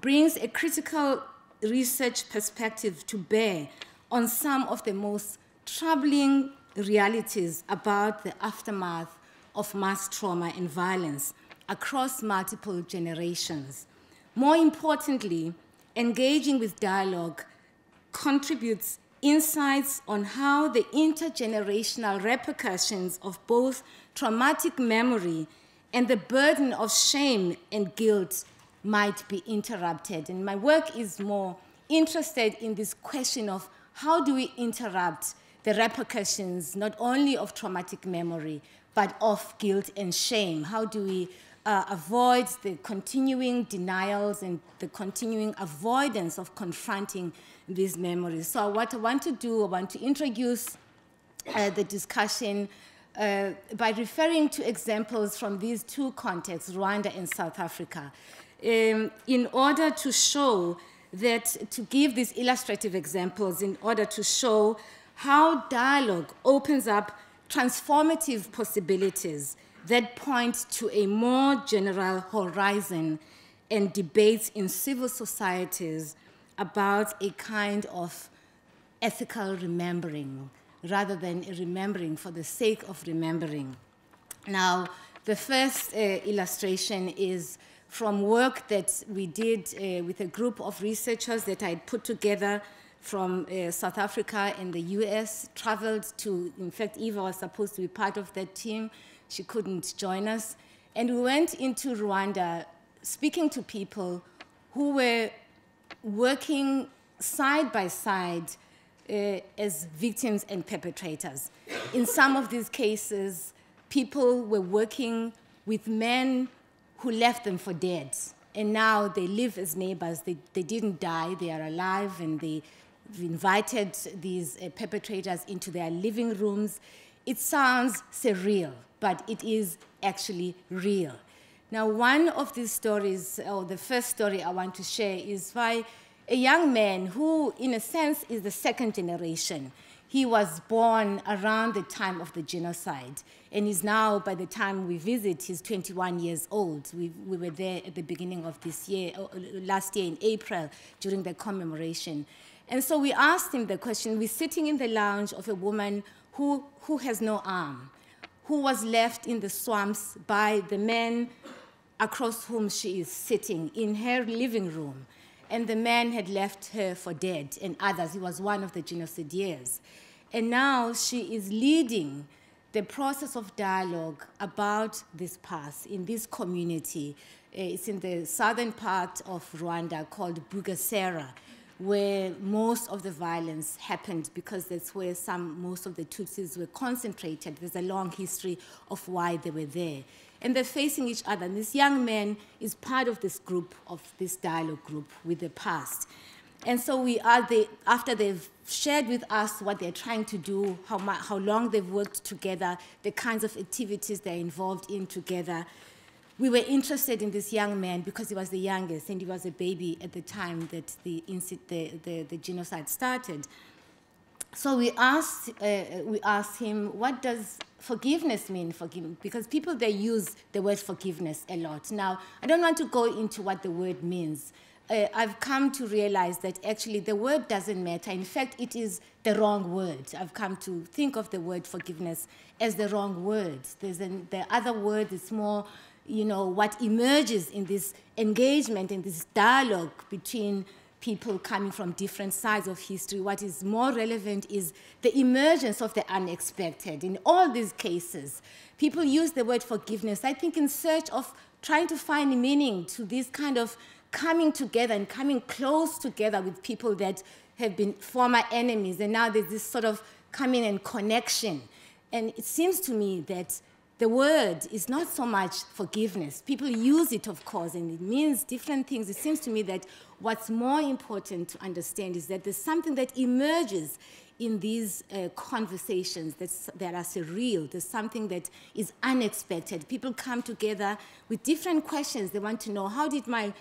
brings a critical research perspective to bear on some of the most troubling realities about the aftermath of mass trauma and violence across multiple generations. More importantly, engaging with dialogue contributes insights on how the intergenerational repercussions of both traumatic memory and the burden of shame and guilt might be interrupted. And my work is more interested in this question of how do we interrupt the repercussions not only of traumatic memory, but of guilt and shame? How do we avoid the continuing denials and the continuing avoidance of confronting these memories? So what I want to do, I want to introduce the discussion by referring to examples from these two contexts, Rwanda and South Africa, in order to show that, to give these illustrative examples, in order to show how dialogue opens up transformative possibilities that point to a more general horizon and debates in civil societies about a kind of ethical remembering, rather than a remembering for the sake of remembering. Now, the first illustration is from work that we did with a group of researchers that I put together from South Africa and the US, traveled to, in fact, Eva was supposed to be part of that team. She couldn't join us. And we went into Rwanda speaking to people who were working side by side as victims and perpetrators. In some of these cases, people were working with men who left them for dead. And now they live as neighbors. They didn't die, they are alive, and they invited these perpetrators into their living rooms. It sounds surreal, but it is actually real. Now, one of these stories, or the first story I want to share, is by a young man who, in a sense, is the second generation. He was born around the time of the genocide, and is now, by the time we visit, he's 21 years old. We were there at the beginning of this year, last year in April, during the commemoration. And so we asked him the question. We're sitting in the lounge of a woman who has no arm, who was left in the swamps by the men across whom she is sitting in her living room. And the man had left her for dead, and others. He was one of the genocidaires. And now she is leading the process of dialogue about this past in this community. It's in the southern part of Rwanda called Bugesera, where most of the violence happened because that's where most of the Tutsis were concentrated. There's a long history of why they were there. And they're facing each other. And this young man is part of this group, of this dialogue group with the past. And so after they've shared with us what they're trying to do, how long they've worked together, the kinds of activities they're involved in together, we were interested in this young man because he was the youngest and he was a baby at the time that the genocide started. So we asked him, what does forgiveness mean for him? Because people, they use the word forgiveness a lot. Now, I don't want to go into what the word means. I've come to realize that actually the word doesn't matter. In fact, it is the wrong word. I've come to think of the word forgiveness as the wrong word. The other word is more, what emerges in this engagement, in this dialogue between people coming from different sides of history. What is more relevant is the emergence of the unexpected. In all these cases, people use the word forgiveness, I think, in search of trying to find meaning to this kind of coming together and coming close together with people that have been former enemies, and now there's this sort of coming and connection. And it seems to me that the word is not so much forgiveness. People use it, of course, and it means different things. It seems to me that what's more important to understand is that there's something that emerges in these conversations that are surreal. There's something that is unexpected. People come together with different questions. They want to know, how did my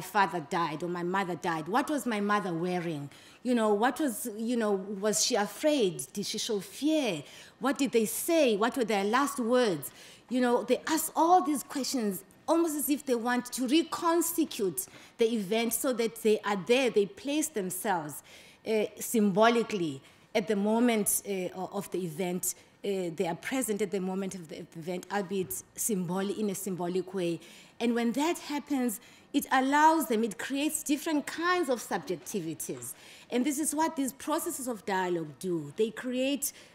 father died or my mother died? What was my mother wearing? Was she afraid? Did she show fear? What did they say? What were their last words? They ask all these questions almost as if they want to reconstitute the event so that they are there, they place themselves symbolically at the moment of the event. They are present at the moment of the event, albeit in a symbolic way. And when that happens, it allows them, it creates different kinds of subjectivities. And this is what these processes of dialogue do. They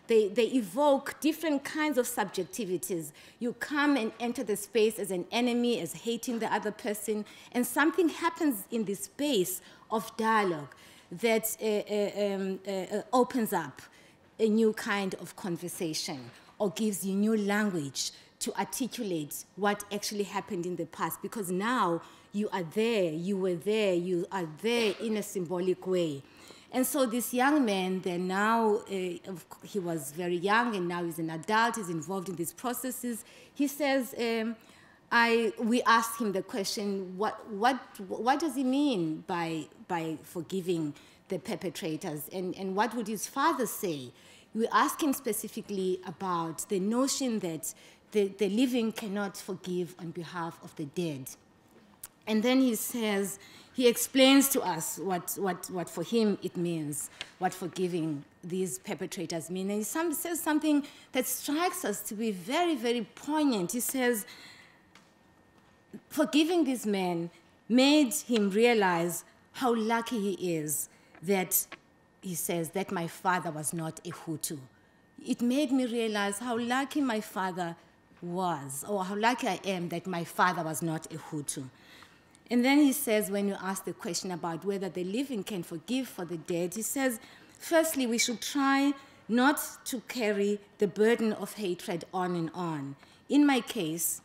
evoke different kinds of subjectivities. You come and enter the space as an enemy, as hating the other person, and something happens in this space of dialogue that opens up a new kind of conversation or gives you new language to articulate what actually happened in the past, because now you are there, you were there, you are there in a symbolic way. And so this young man, then now, he was very young and now he's an adult, he's involved in these processes. He says, we asked him the question, what does he mean by forgiving the perpetrators, and what would his father say? We asked him specifically about the notion that the living cannot forgive on behalf of the dead. And then he explains to us what for him it means, what forgiving these perpetrators mean. And he says something that strikes us to be very, very poignant. He says, forgiving this man made him realize how lucky he is that, he says, that my father was not a Hutu. It made me realize how lucky my father was, or how lucky I am that my father was not a Hutu. And then he says, when you ask the question about whether the living can forgive for the dead, he says, firstly, we should try not to carry the burden of hatred on and on. In my case,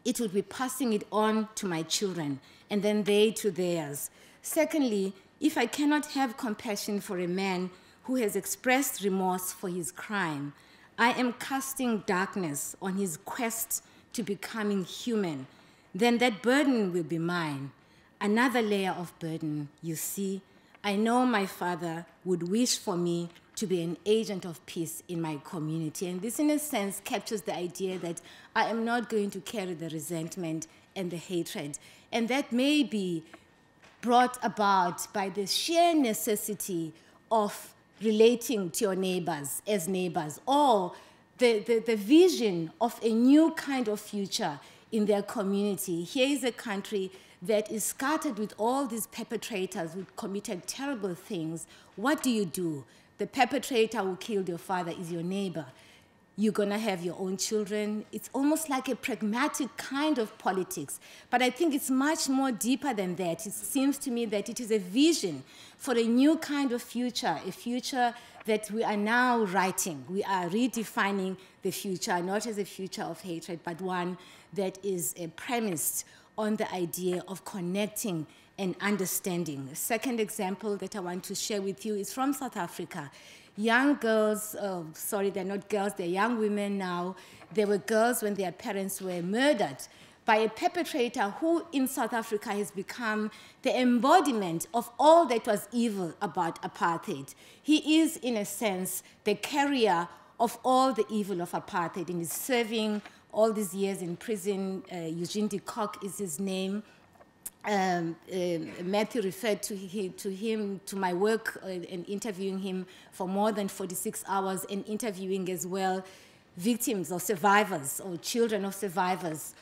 it would be passing it on to my children, and then they to theirs. Secondly, if I cannot have compassion for a man who has expressed remorse for his crime, I am casting darkness on his quest to becoming human. Then that burden will be mine. Another layer of burden, you see. I know my father would wish for me to be an agent of peace in my community. And this, in a sense, captures the idea that I am not going to carry the resentment and the hatred. And that may be brought about by the sheer necessity of relating to your neighbors as neighbors, or the vision of a new kind of future in their community. Here is a country that is scattered with all these perpetrators who committed terrible things. What do? The perpetrator who killed your father is your neighbor. you're going to have your own children. It's almost like a pragmatic kind of politics. But I think it's much more deeper than that. It seems to me that it is a vision for a new kind of future, a future that we are now writing. We are redefining the future, not as a future of hatred, but one that is premised on the idea of connecting and understanding. A second example that I want to share with you is from South Africa. Young girls, sorry, they're not girls, they're young women now. They were girls when their parents were murdered by a perpetrator who in South Africa has become the embodiment of all that was evil about apartheid. He is, in a sense, the carrier of all the evil of apartheid and is serving all these years in prison. Eugene de Kock is his name. Matthew referred to my work in interviewing him for more than 46 hours and interviewing as well victims or survivors or children of survivors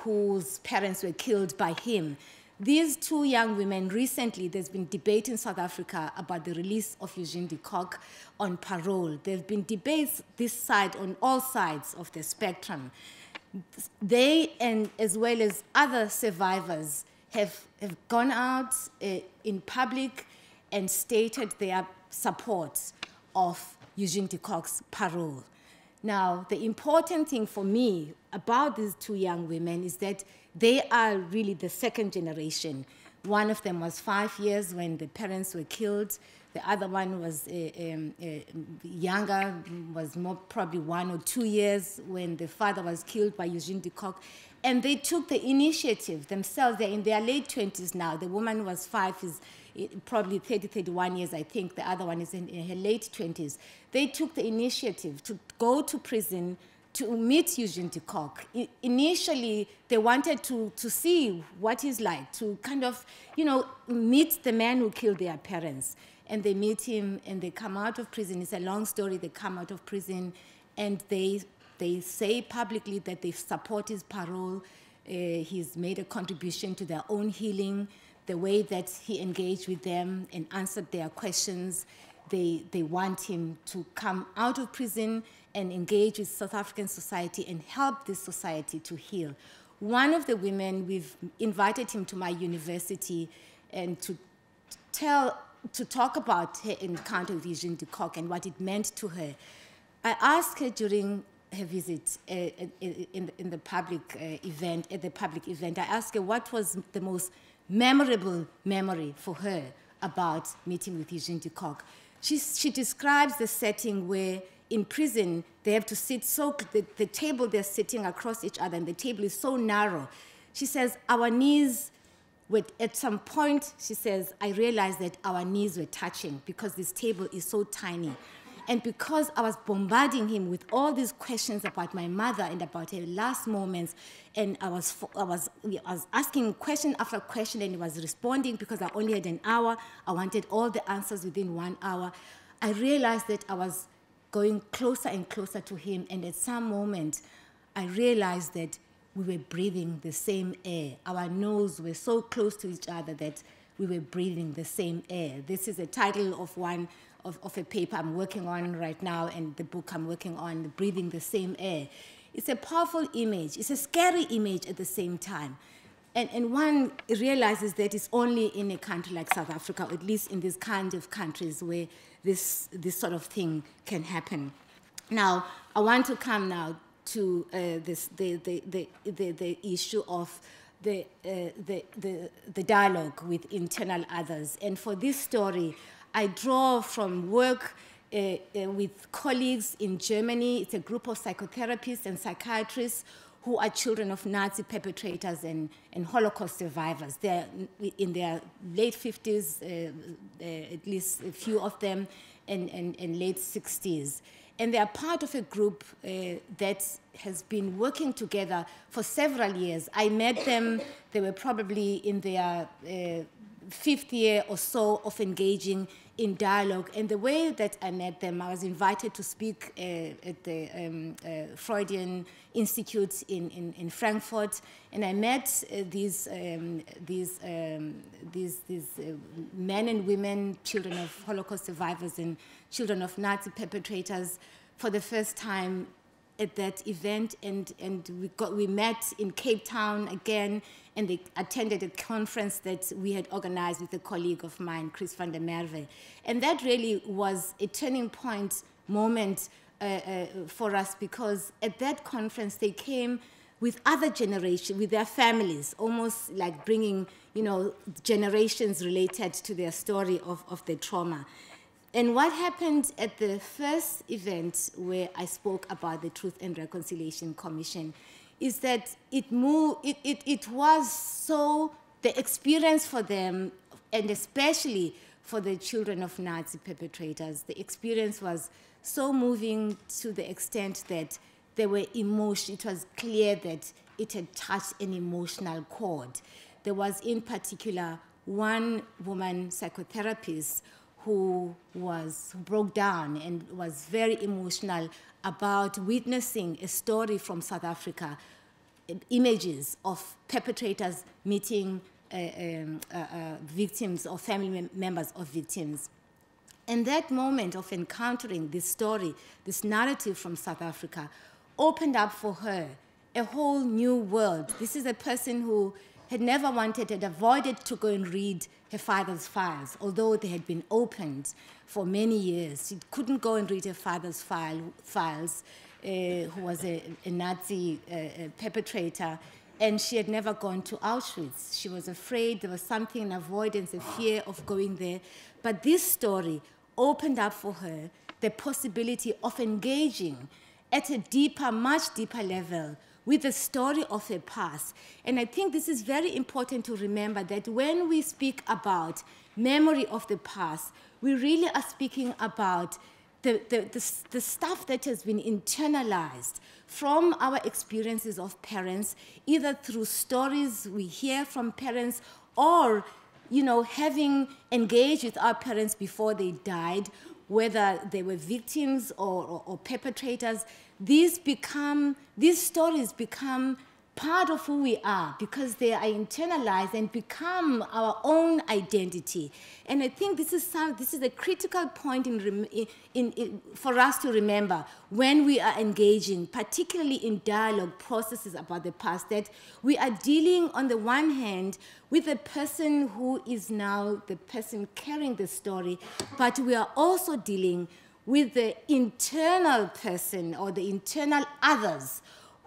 whose parents were killed by him. These two young women, recently there's been debate in South Africa about the release of Eugene de Kock on parole. There have been debates this side on all sides of the spectrum. They, and as well as other survivors, have gone out in public and stated their support of Eugene de Kock's parole. Now, the important thing for me about these two young women is that they are really the second generation. One of them was 5 years when the parents were killed. The other one was younger, was more probably 1 or 2 years when the father was killed by Eugene de Kock. And they took the initiative themselves. They're in their late 20s now. The woman was 5, is probably 30, 31 years, I think. The other one is in her late 20s. They took the initiative to go to prison to meet Eugene de Kock. Initially, they wanted to see what he's like, to kind of, meet the man who killed their parents. And they meet him, and they come out of prison. It's a long story. They come out of prison, and they say publicly that they support his parole. He's made a contribution to their own healing, the way that he engaged with them and answered their questions. They want him to come out of prison and engage with South African society and help this society to heal. One of the women, we've invited him to my university and to talk about her encounter with Eugene de Kock and what it meant to her. I asked her during her visit in the public event, I asked her what was the most memorable memory for her about meeting with Eugene de Kock. She describes the setting where in prison they have to sit the table they're sitting across each other and the table is so narrow. She says, our knees were, at some point, she says, I realized that our knees were touching because this table is so tiny. And because I was bombarding him with all these questions about my mother and about her last moments, and I was asking question after question, and he was responding because I only had an hour. I wanted all the answers within 1 hour. I realized that I was going closer and closer to him, and at some moment, I realized that we were breathing the same air. Our noses were so close to each other that we were breathing the same air. This is a title of a paper I'm working on right now, and the book I'm working on, Breathing the Same Air. It's a powerful image. It's a scary image at the same time. And one realizes that it's only in a country like South Africa, or at least in these kind of countries where this sort of thing can happen. Now, I want to come now to the issue of the dialogue with internal others. And for this story, I draw from work with colleagues in Germany. It's a group of psychotherapists and psychiatrists who are children of Nazi perpetrators and Holocaust survivors. They're in their late 50s, at least a few of them, and late 60s. And they are part of a group that has been working together for several years. I met them, they were probably in their 5th year or so of engaging in dialogue. And the way that I met them, I was invited to speak at the Freudian Institute in Frankfurt, and I met these men and women, children of Holocaust survivors and children of Nazi perpetrators, for the first time at that event, and we met in Cape Town again, and they attended a conference that we had organized with a colleague of mine, Chris van der Merwe. And that really was a turning point moment for us, because at that conference they came with other generations, with their families, almost like bringing, you know, generations related to their story of the trauma. And what happened at the first event where I spoke about the Truth and Reconciliation Commission is that it was so, the experience for them, and especially for the children of Nazi perpetrators, the experience was so moving to the extent that there were emotions. It was clear that it had touched an emotional chord. There was, in particular, one woman psychotherapist who broke down and was very emotional about witnessing a story from South Africa, images of perpetrators meeting victims or family members of victims. And that moment of encountering this story, this narrative from South Africa, opened up for her a whole new world. This is a person who had never wanted, had avoided to go and read her father's files, although they had been opened for many years. She couldn't go and read her father's files, who was a Nazi perpetrator, and she had never gone to Auschwitz. She was afraid, there was something, an avoidance, a fear of going there. But this story opened up for her the possibility of engaging at a deeper, much deeper level with the story of her past. And I think this is very important to remember, that when we speak about memory of the past, we really are speaking about the stuff that has been internalized from our experiences of parents, either through stories we hear from parents, or, you know, having engaged with our parents before they died, whether they were victims or perpetrators. These stories become part of who we are, because they are internalized and become our own identity. And I think this is a critical point for us to remember when we are engaging, particularly in dialogue processes about the past, that we are dealing on the one hand with the person who is now the person carrying the story, but we are also dealing with the internal person or the internal others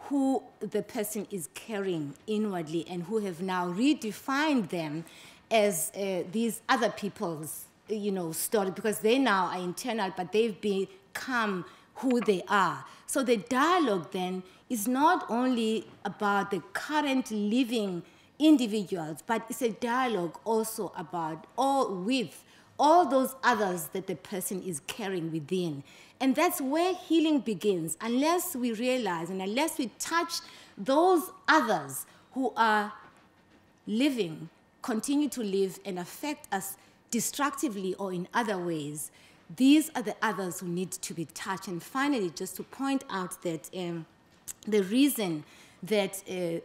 who the person is carrying inwardly, and who have now redefined them as these other people's, you know, story, because they now are internal, but they've become who they are. So the dialogue then is not only about the current living individuals, but it's a dialogue also about with all those others that the person is carrying within. And that's where healing begins. Unless we realize and unless we touch those others who are living, continue to live and affect us destructively or in other ways, these are the others who need to be touched. And finally, just to point out that the reason that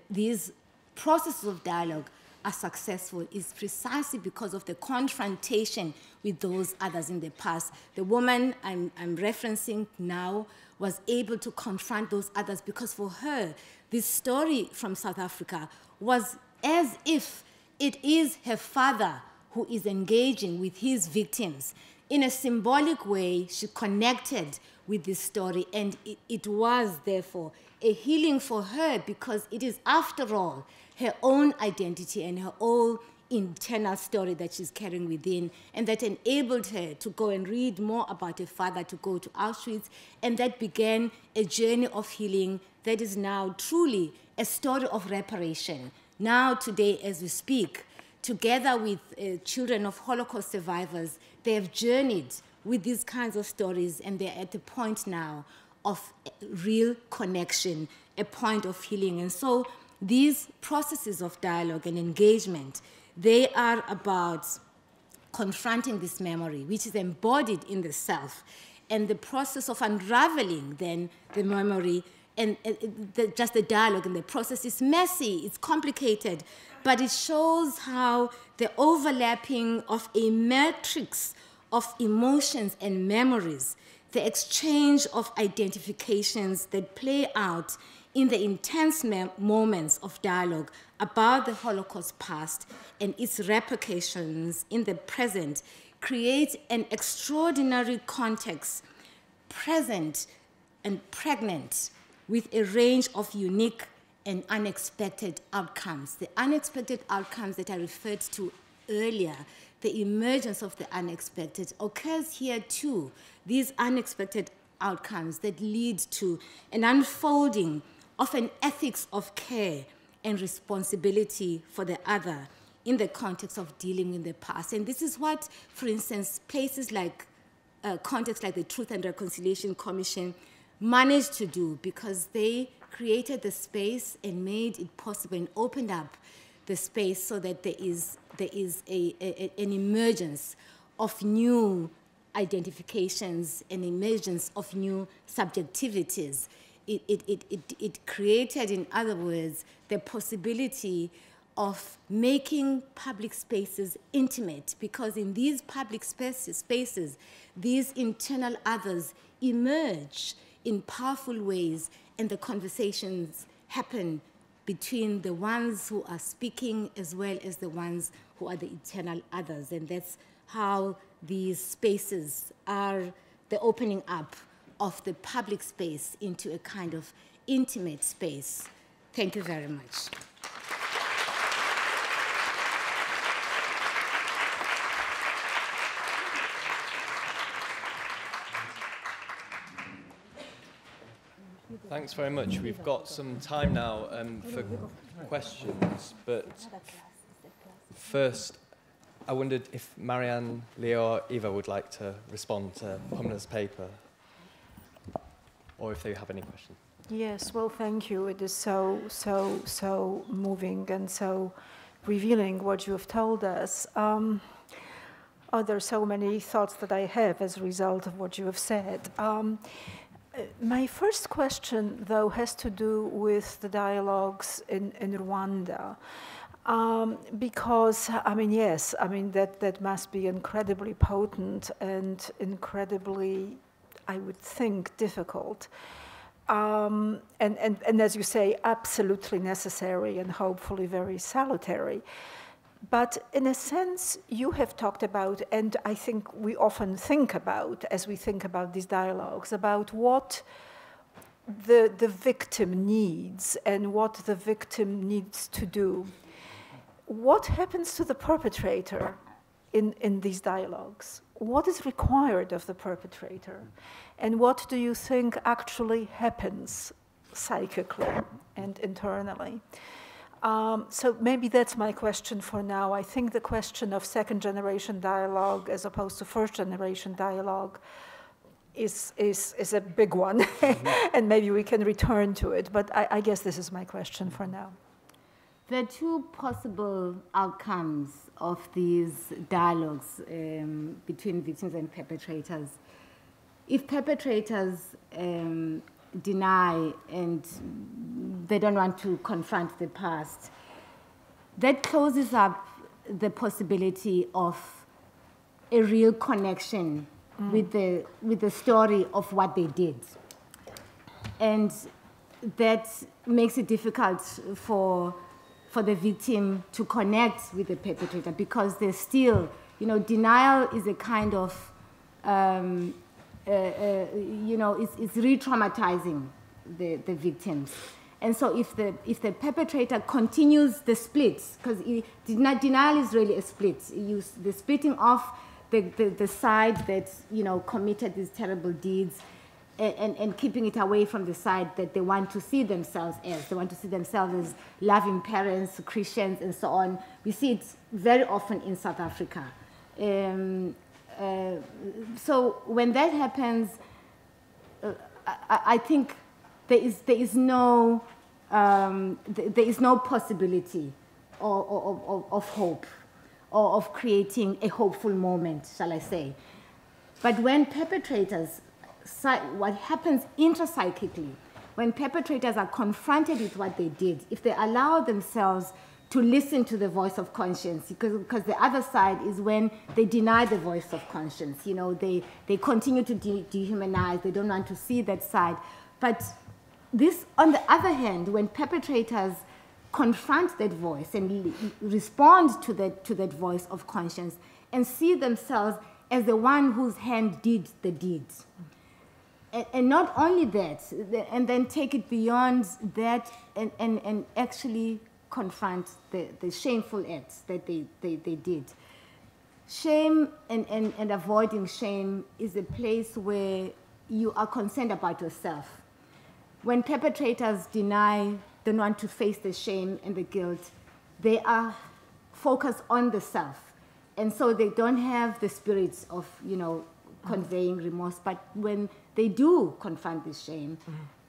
these processes of dialogue are successful is precisely because of the confrontation with those others in the past. The woman I'm referencing now was able to confront those others because for her, this story from South Africa was as if it is her father who is engaging with his victims. In a symbolic way, she connected with this story, and it was, therefore, a healing for her, because it is, after all, her own identity and her own internal story that she's carrying within, and that enabled her to go and read more about her father, to go to Auschwitz, and that began a journey of healing that is now truly a story of reparation. Now, today, as we speak, together with children of Holocaust survivors, they have journeyed with these kinds of stories, and they're at the point now of real connection, a point of healing. And so these processes of dialogue and engagement, they are about confronting this memory, which is embodied in the self, and the process of unraveling then the memory, and just the dialogue and the process is messy, it's complicated, but it shows how the overlapping of a matrix of emotions and memories the exchange of identifications that play out in the intense moments of dialogue about the Holocaust past and its repercussions in the present create an extraordinary context, present and pregnant with a range of unique and unexpected outcomes. The unexpected outcomes that I referred to earlier, the emergence of the unexpected occurs here too. These unexpected outcomes that lead to an unfolding of an ethics of care and responsibility for the other in the context of dealing in the past. And this is what, for instance, places like, contexts like the Truth and Reconciliation Commission managed to do, because they created the space and made it possible and opened up the space so that there is an emergence of new identifications, an emergence of new subjectivities. It created, in other words, the possibility of making public spaces intimate, because in these public spaces, these internal others emerge in powerful ways, and the conversations happen between the ones who are speaking as well as the ones who are the internal others. And that's how these spaces are the opening up of the public space into a kind of intimate space. Thank you very much. Thanks very much. We've got some time now for questions, but first, I wondered if Marianne, Leo, or Eva would like to respond to Pumla's paper, or if they have any questions. Yes, well, thank you. It is so moving and so revealing what you have told us. There are so many thoughts that I have as a result of what you have said. My first question, though, has to do with the dialogues in Rwanda. Because, I mean, yes, I mean, that must be incredibly potent and incredibly, I would think, difficult. And as you say, absolutely necessary and hopefully very salutary. But in a sense, you have talked about, and I think we often think about, as we think about these dialogues, about what the victim needs and what the victim needs to do. What happens to the perpetrator in these dialogues? What is required of the perpetrator? And what do you think actually happens psychically and internally? So maybe that's my question for now. I think the question of second-generation dialogue as opposed to first-generation dialogue is a big one, and maybe we can return to it. But I guess this is my question for now. There are two possible outcomes of these dialogues between victims and perpetrators. If perpetrators deny and they don't want to confront the past, that closes up the possibility of a real connection with the story of what they did. And that makes it difficult for the victim to connect with the perpetrator, because there's still, denial is a kind of, it's re-traumatizing the victims. And so if the perpetrator continues the split, because denial is really a split, the splitting off the side that committed these terrible deeds, and keeping it away from the side that they want to see themselves as. They want to see themselves as loving parents, Christians, and so on. We see it very often in South Africa. So when that happens, I think there is no possibility of hope, or of creating a hopeful moment, shall I say. But when perpetrators, what happens intrapsychically, when perpetrators are confronted with what they did, if they allow themselves to listen to the voice of conscience, because the other side is when they deny the voice of conscience. You know, they continue to dehumanize, they don't want to see that side. But this, on the other hand, when perpetrators confront that voice and respond to that voice of conscience and see themselves as the one whose hand did the deed. And not only that, and then take it beyond that and actually confront the shameful acts that they did. Shame and avoiding shame is a place where you are concerned about yourself. When perpetrators don't want to face the shame and the guilt, they are focused on the self. And so they don't have the spirit of, you know, conveying remorse. But when they do confront the shame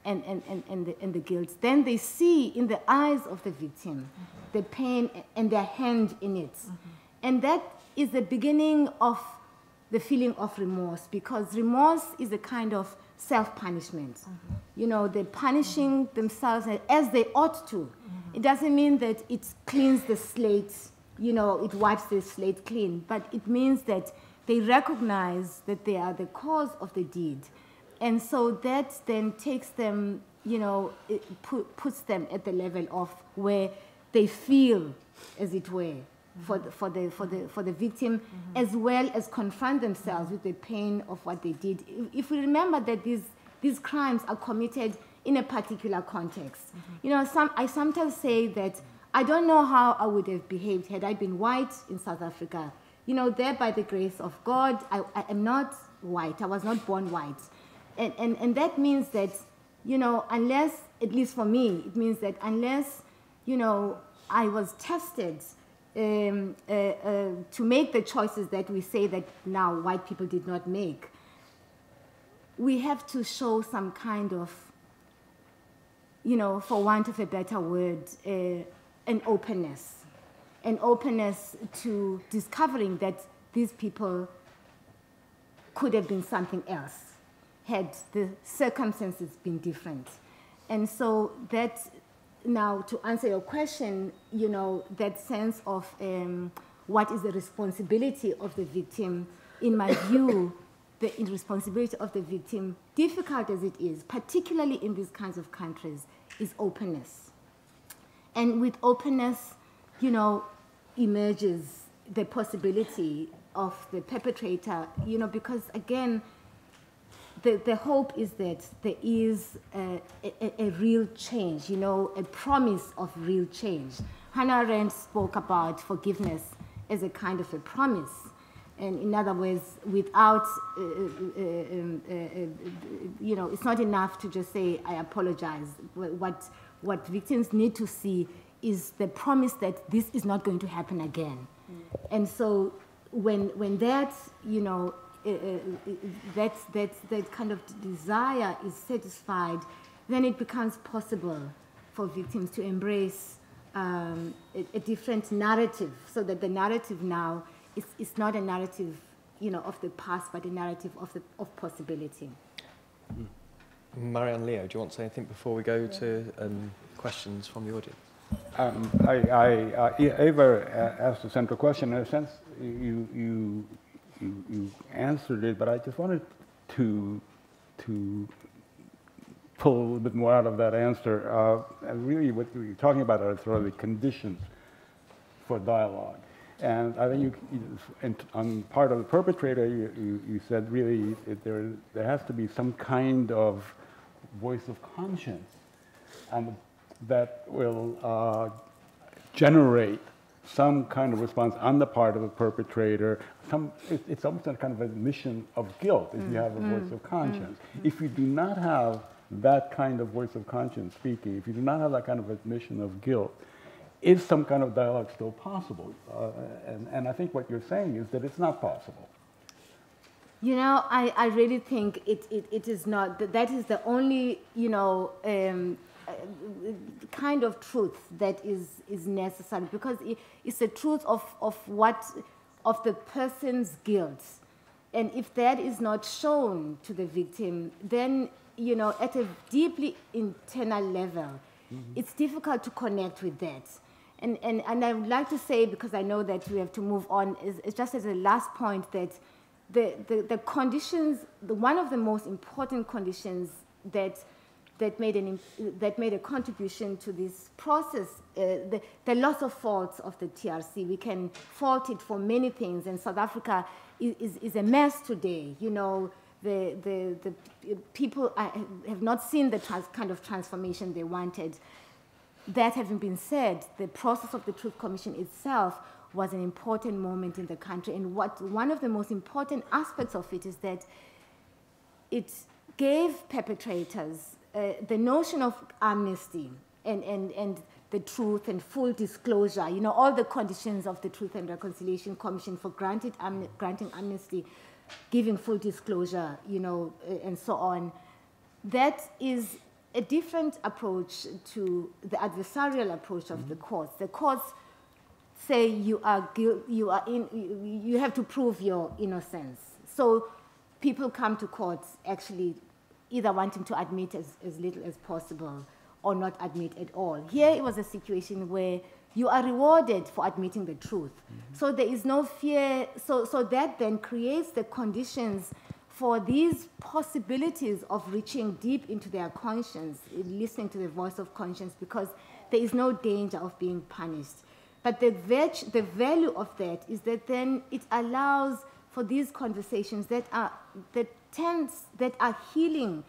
and the guilt, then they see in the eyes of the victim the pain and their hand in it. And that is the beginning of the feeling of remorse, because remorse is a kind of self-punishment. You know, they're punishing themselves as they ought to. It doesn't mean that it cleans the slate, you know, it wipes the slate clean, but it means that they recognize that they are the cause of the deed. And so that then takes them, you know, puts them at the level of where they feel, as it were, for the victim, as well as confront themselves with the pain of what they did. If we remember that these crimes are committed in a particular context. You know, I sometimes say that I don't know how I would have behaved had I been white in South Africa. You know, there by the grace of God, I am not white. I was not born white. And that means that, you know, unless, at least for me, it means that unless, you know, I was tested to make the choices that we say that now white people did not make, we have to show some kind of, you know, for want of a better word, an openness to discovering that these people could have been something else had the circumstances been different. And so that, now to answer your question, you know, that sense of what is the responsibility of the victim, in my view, the responsibility of the victim, difficult as it is, particularly in these kinds of countries, is openness. And with openness, you know, emerges the possibility of the perpetrator, you know, because again, the hope is that there is a real change, you know, a promise of real change. Hannah Arendt spoke about forgiveness as a kind of a promise. And in other words, without, you know, it's not enough to just say, I apologize. What victims need to see is the promise that this is not going to happen again. And so when that, you know, that kind of desire is satisfied, then it becomes possible for victims to embrace a different narrative, so that the narrative now is not a narrative, you know, of the past, but a narrative of possibility. Marianne Leo, do you want to say anything before we go to questions from the audience? Eva asked a central question. In a sense, you answered it, but I just wanted to pull a little bit more out of that answer. And really, what you're talking about are sort of the conditions for dialogue. And I think on part of the perpetrator, you said really there has to be some kind of voice of conscience, and that will generate some kind of response on the part of the perpetrator. It's almost a kind of admission of guilt if you have a voice of conscience. If you do not have that kind of voice of conscience speaking, if you do not have that kind of admission of guilt, is some kind of dialogue still possible? And I think what you're saying is that it's not possible. You know, I really think it is not. That is the only, you know, kind of truth that is necessary, because it's the truth of the person's guilt. And if that is not shown to the victim, then, you know, at a deeply internal level, it's difficult to connect with that. And I would like to say, because I know that we have to move on, is just as a last point that the conditions, one of the most important conditions that made a contribution to this process, the loss of faults of the TRC. We can fault it for many things, and South Africa is a mess today. You know, the people have not seen the kind of transformation they wanted. That having been said, the process of the Truth Commission itself was an important moment in the country, and one of the most important aspects of it is that it gave perpetrators the notion of amnesty and the truth and full disclosure, you know, all the conditions of the Truth and Reconciliation Commission for granting amnesty, giving full disclosure, you know, and so on. That is a different approach to the adversarial approach of the courts. The courts say you have to prove your innocence. So people come to courts actually either wanting to admit as little as possible or not admit at all. Here it was a situation where you are rewarded for admitting the truth. So there is no fear. So that then creates the conditions for these possibilities of reaching deep into their conscience, listening to the voice of conscience, because there is no danger of being punished. But the value of that is that then it allows for these conversations that are healing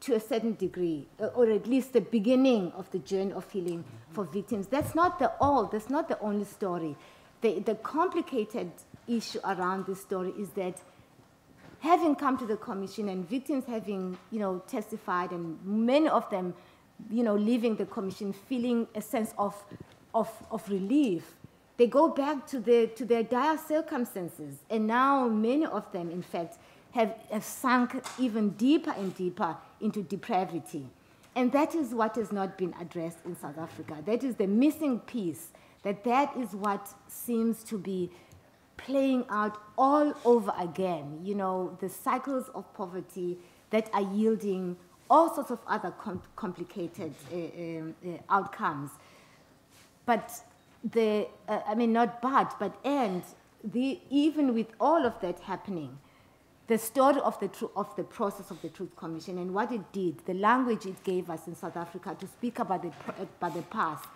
to a certain degree, or at least the beginning of the journey of healing for victims. That's not the only story. The complicated issue around this story is that having come to the commission and victims having, you know, testified, and many of them, you know, leaving the commission feeling a sense of relief, they go back to their dire circumstances. And now many of them, in fact, have sunk even deeper and deeper into depravity. And that is what has not been addressed in South Africa. That is the missing piece, that is what seems to be playing out all over again. You know, the cycles of poverty that are yielding all sorts of other complicated outcomes. But even with all of that happening, the story of the process of the Truth Commission and what it did, the language it gave us in South Africa to speak about the past,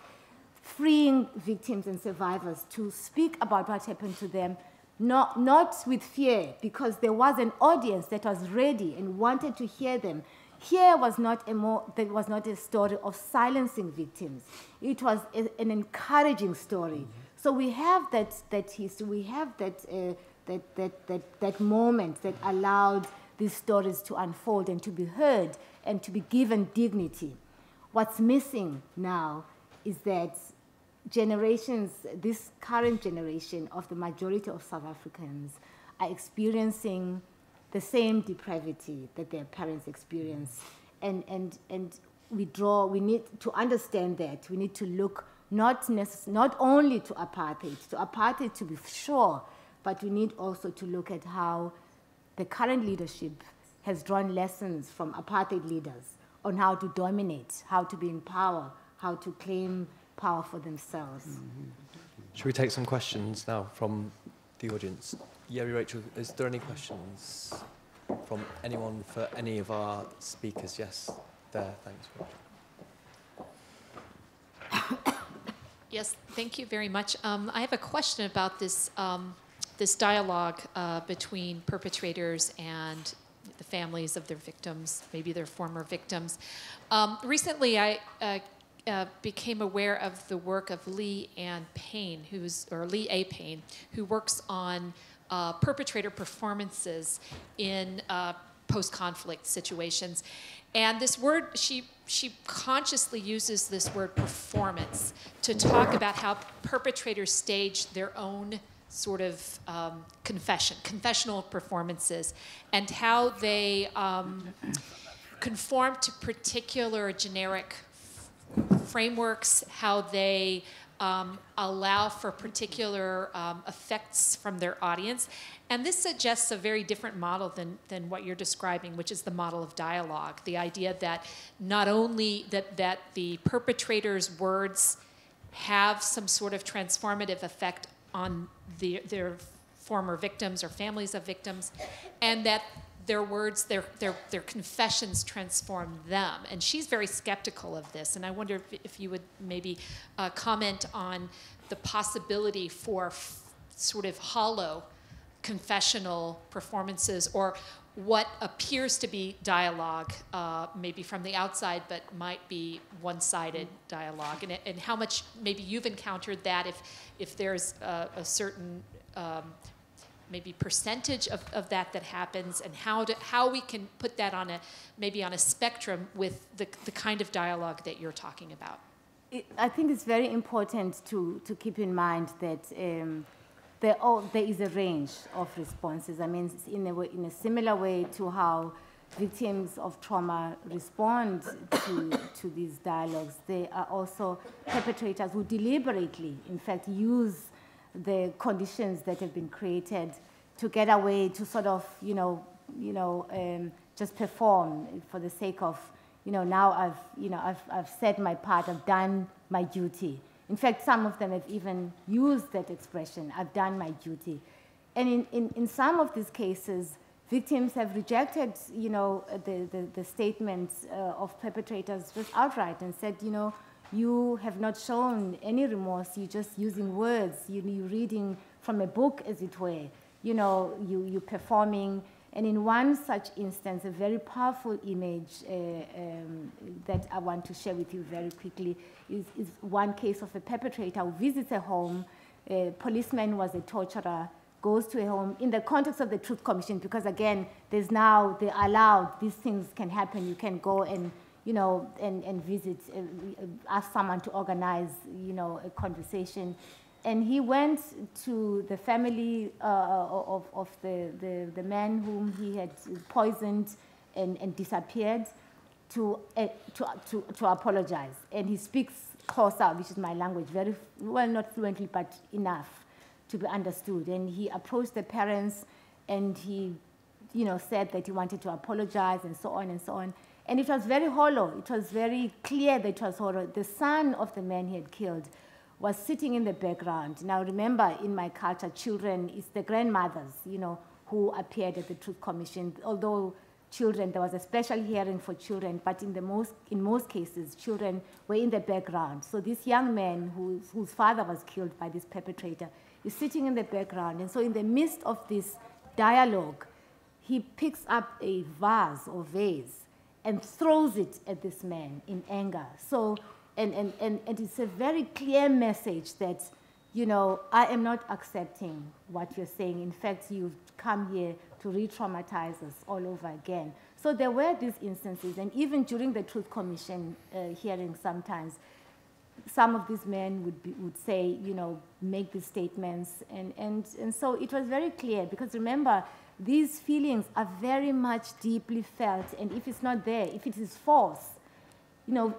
freeing victims and survivors to speak about what happened to them, not with fear, because there was an audience that was ready and wanted to hear them. Here was not a story of silencing victims. It was an encouraging story. So we have that history. We have that moment that allowed these stories to unfold and to be heard and to be given dignity. What's missing now is that this current generation of the majority of South Africans are experiencing the same depravity that their parents experienced. And we need to understand that. We need to look not only to apartheid to be sure, but we need also to look at how the current leadership has drawn lessons from apartheid leaders on how to dominate, how to be in power, how to claim power for themselves. Should we take some questions now from the audience? Yeah, Rachel, is there any questions from anyone for any of our speakers? Yes, there, thanks. Yes, thank you very much. I have a question about this this dialogue between perpetrators and the families of their victims, maybe their former victims. Recently, I became aware of the work of Lee A. Payne, who works on perpetrator performances in post-conflict situations. And this word, she consciously uses this word performance to talk about how perpetrators stage their own sort of confessional performances, and how they conform to particular generic frameworks, how they allow for particular effects from their audience. And this suggests a very different model than what you're describing, which is the model of dialogue. The idea that not only that the perpetrator's words have some sort of transformative effect on their former victims or families of victims, and that their words, their confessions transform them. And she's very skeptical of this, and I wonder if you would maybe comment on the possibility for sort of hollow confessional performances, or what appears to be dialogue, maybe from the outside, but might be one-sided dialogue, and how much maybe you've encountered that, if there's a certain maybe percentage of that happens, and how we can put that on maybe on a spectrum with the kind of dialogue that you're talking about. I think it's very important to keep in mind that there is a range of responses. I mean, in a similar way to how victims of trauma respond to these dialogues, there are also perpetrators who deliberately, in fact, use the conditions that have been created to get away, to sort of, just perform for the sake of, now I've said my part, I've done my duty. In fact, some of them have even used that expression, I've done my duty. And in some of these cases, victims have rejected, the statements of perpetrators just outright and said, you have not shown any remorse, you're just using words, you're reading from a book, as it were, you're performing. And in one such instance, a very powerful image that I want to share with you very quickly is one case of a perpetrator who visits a home. A policeman was a torturer, goes to a home in the context of the Truth Commission, because again, they're allowed, these things can happen. You can go and, and visit, ask someone to organize, a conversation. And he went to the family of the man whom he had poisoned and disappeared to apologize. And he speaks Xhosa, which is my language, very well, not fluently, but enough to be understood. And he approached the parents, and he, said that he wanted to apologize, and so on and so on. And it was very hollow. It was very clear that it was hollow. The son of the man he had killed was sitting in the background. Now remember, in my culture, children, it's the grandmothers, who appeared at the Truth Commission. Although children, there was a special hearing for children, but in most cases, children were in the background. So this young man whose father was killed by this perpetrator is sitting in the background. And so in the midst of this dialogue, he picks up a vase and throws it at this man in anger. So, and it's a very clear message that, I am not accepting what you're saying. In fact, you've come here to re-traumatize us all over again. So there were these instances, and even during the Truth Commission hearing sometimes, some of these men would say, make these statements. And so it was very clear, because remember, these feelings are very much deeply felt, and if it's not there, if it is false,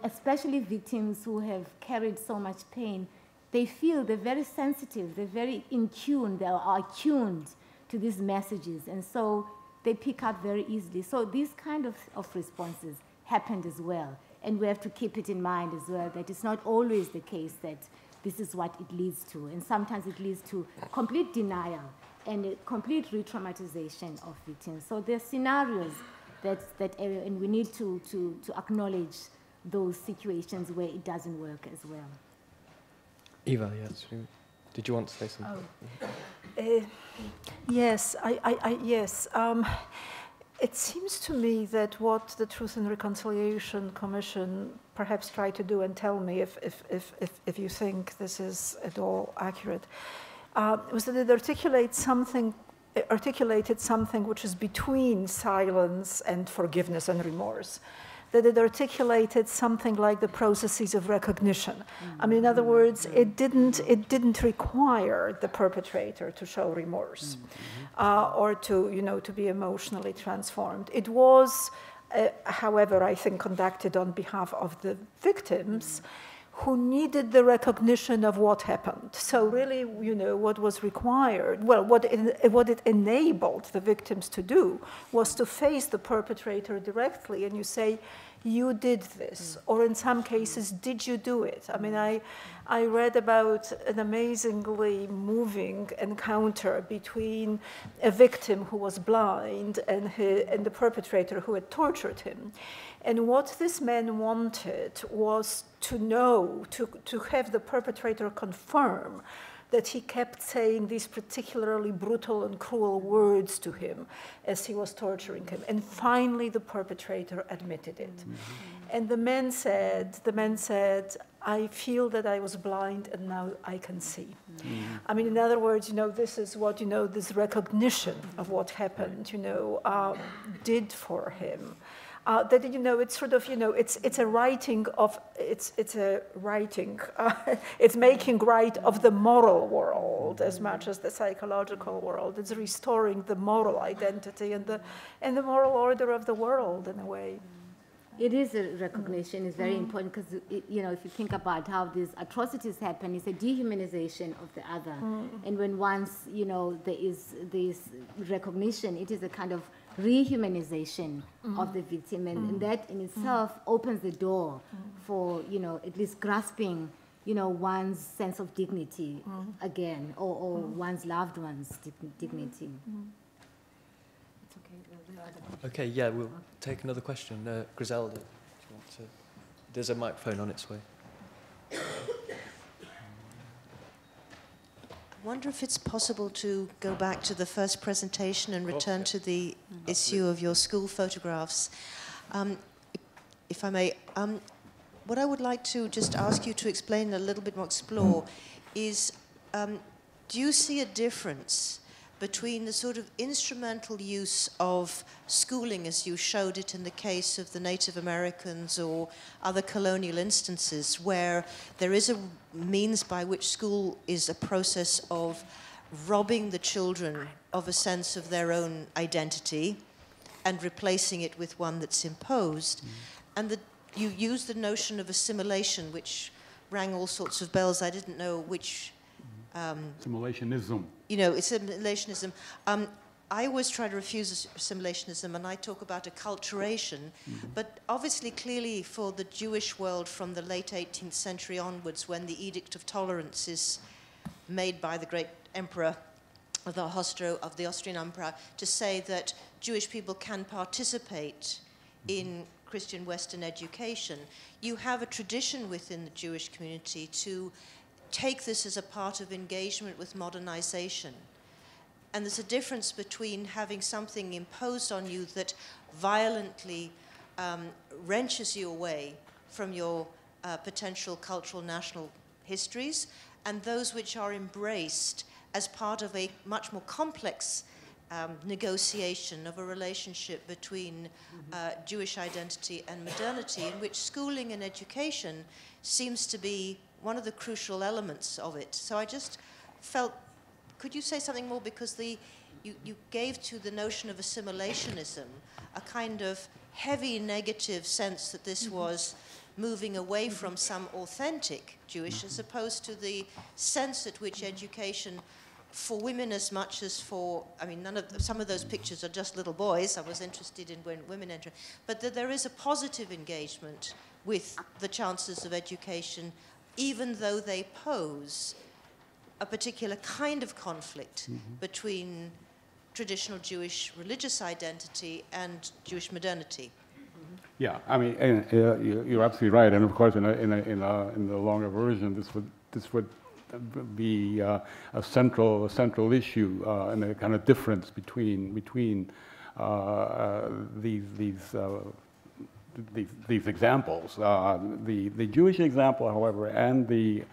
especially victims who have carried so much pain, they feel they're very sensitive, they're very in tune, they are attuned to these messages, and so they pick up very easily. So these kind of responses happened as well, and we have to keep it in mind as well that it's not always the case that this is what it leads to, and sometimes it leads to complete denial and a complete re-traumatization of victims. So there are scenarios and we need to acknowledge those situations where it doesn't work as well. Eva, yes. Did you want to say something? Yes, yes. It seems to me that what the Truth and Reconciliation Commission perhaps tried to do, and tell me if you think this is at all accurate, was that it articulated something which is between silence and forgiveness and remorse. That it articulated something like the processes of recognition. I mean, in other words, it didn't require the perpetrator to show remorse or to be emotionally transformed. It was, however, I think, conducted on behalf of the victims who needed the recognition of what happened. So really, you know, what was required, well, what it enabled the victims to do was to face the perpetrator directly, and you say, you did this, or in some cases, did you do it? I mean, I read about an amazingly moving encounter between a victim who was blind and the perpetrator who had tortured him. And what this man wanted was to know, to have the perpetrator confirm that he kept saying these particularly brutal and cruel words to him as he was torturing him. And finally, the perpetrator admitted it. Mm-hmm. And the man said, I feel that I was blind and now I can see. Mm-hmm. I mean, in other words, you know, this is what, you know, this recognition of what happened, you know, did for him. That, you know, it's sort of, you know, it's a writing of, it's making right of the moral world as much as the psychological world. It's restoring the moral identity and the moral order of the world in a way. It is a recognition. It's very important because, you know, if you think about how these atrocities happen, it's a dehumanization of the other. And when once, you know, there is this recognition, it is a kind of rehumanization of the victim, and that in itself opens the door for, you know, at least grasping, you know, one's sense of dignity again, or one's loved one's dignity. It's okay. Okay, yeah, we'll take another question. Griselda, do you want to? There's a microphone on its way. I wonder if it's possible to go back to the first presentation and return to the issue of your school photographs. If I may, what I would like to just ask you to explain a little bit more, explore, is do you see a difference between the sort of instrumental use of schooling as you showed it in the case of the Native Americans or other colonial instances where there is a means by which school is a process of robbing the children of a sense of their own identity and replacing it with one that's imposed, and you use the notion of assimilation, which rang all sorts of bells. I didn't know which... Assimilationism. You know, assimilationism. I always try to refuse assimilationism, and I talk about acculturation. But obviously, clearly, for the Jewish world from the late 18th century onwards, when the Edict of Tolerance is made by the great emperor of the Austrian Empire, to say that Jewish people can participate in Christian Western education, you have a tradition within the Jewish community to take this as a part of engagement with modernization. And there's a difference between having something imposed on you that violently wrenches you away from your potential cultural national histories, and those which are embraced as part of a much more complex negotiation of a relationship between Jewish identity and modernity, in which schooling and education seems to be one of the crucial elements of it. So I just felt, could you say something more? Because you gave to the notion of assimilationism a kind of heavy negative sense that this was moving away from some authentic Jewish, as opposed to the sense at which education for women as much as for, I mean, some of those pictures are just little boys. I was interested in when women enter, but that there is a positive engagement with the chances of education, even though they pose a particular kind of conflict between traditional Jewish religious identity and Jewish modernity. Yeah, I mean, you're absolutely right, and of course, in the longer version, this would be a central issue and a kind of difference between these examples. The Jewish example, however, and the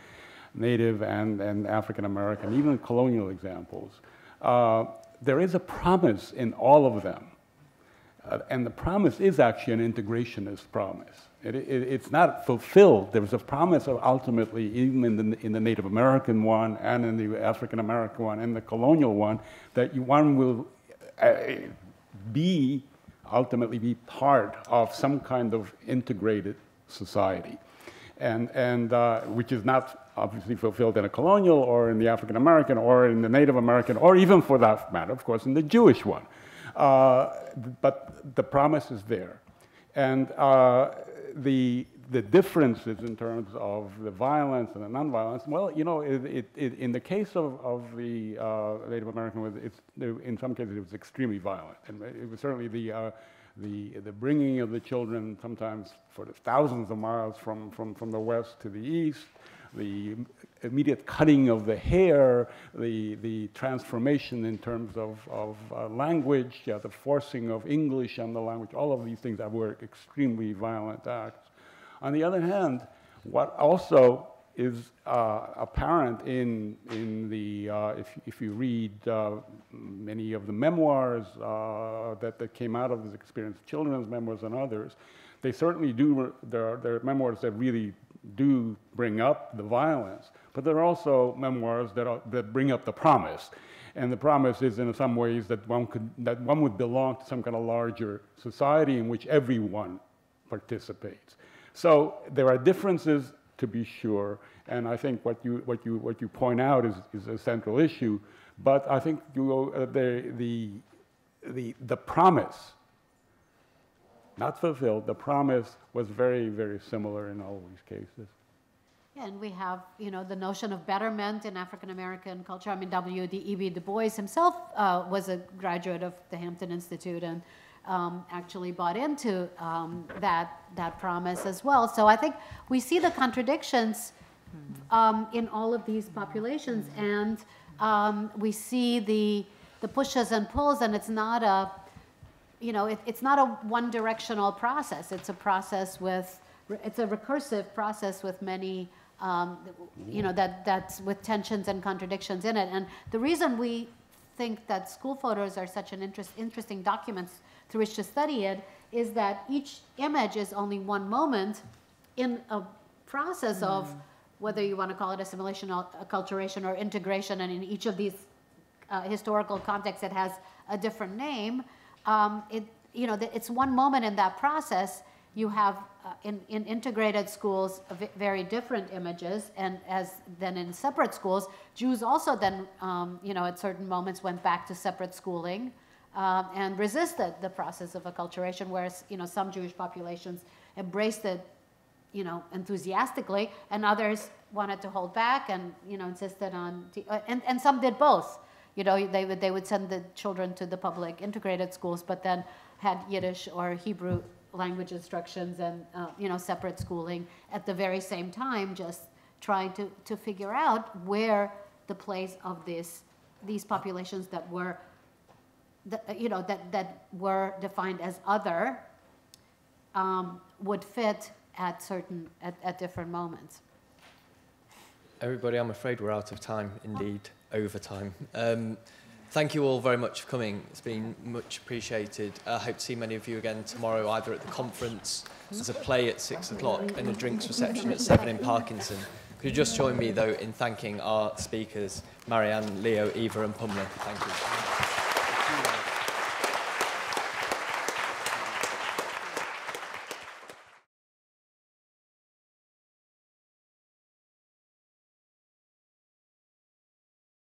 Native and African American, even colonial examples, there is a promise in all of them. And the promise is actually an integrationist promise. It's not fulfilled. There's a promise of ultimately, even in the Native American one and in the African American one and the colonial one, that one will ultimately be part of some kind of integrated society. and which is not obviously fulfilled in a colonial or in the African American or in the Native American or even for that matter, of course, in the Jewish one. But the promise is there. And the differences in terms of the violence and the nonviolence, well, you know, in the case of the Native American, in some cases it was extremely violent. And it was certainly the bringing of the children sometimes for the thousands of miles from the west to the east, the immediate cutting of the hair, the transformation in terms of language, the forcing of English on the language, all of these things that were extremely violent acts. On the other hand, what also is apparent in the, if you read many of the memoirs that came out of this experience, children's memoirs and others, they certainly do, there are memoirs that really do bring up the violence, but there are also memoirs that bring up the promise. And the promise is in some ways that one would belong to some kind of larger society in which everyone participates. So there are differences, to be sure, and I think what you point out is a central issue. But I think the promise, not fulfilled, the promise was very, very similar in all these cases. Yeah, and we have, you know, the notion of betterment in African American culture. I mean, W.E.B. Du Bois himself was a graduate of the Hampton Institute and actually bought into that promise as well. So I think we see the contradictions in all of these populations, and we see the pushes and pulls, and it's not a, you know, it's not a one-directional process. It's a process with, it's a recursive process with many, you know, that's with tensions and contradictions in it. And the reason we think that school photos are such an interesting documents through which to study it is that each image is only one moment in a process of, whether you want to call it assimilation, acculturation, or integration, and in each of these historical contexts it has a different name. You know, it's one moment in that process. You have in integrated schools very different images, and then in separate schools, Jews also then, you know, at certain moments went back to separate schooling and resisted the process of acculturation, whereas, you know, some Jewish populations embraced it, you know, enthusiastically, and others wanted to hold back and, you know, insisted on, and some did both. You know, they would send the children to the public integrated schools, but then had Yiddish or Hebrew language instructions and, you know, separate schooling at the very same time, just trying to figure out where the place of these populations that were, you know, that were defined as other would fit at different moments. Everybody, I'm afraid we're out of time, indeed, over time. Thank you all very much for coming. It's been much appreciated. I hope to see many of you again tomorrow, either at the conference, there's a play at 6 o'clock, and a drinks reception at 7 in Parkinson. Could you just join me, though, in thanking our speakers, Marianne, Leo, Eva, and Pumla. Thank you.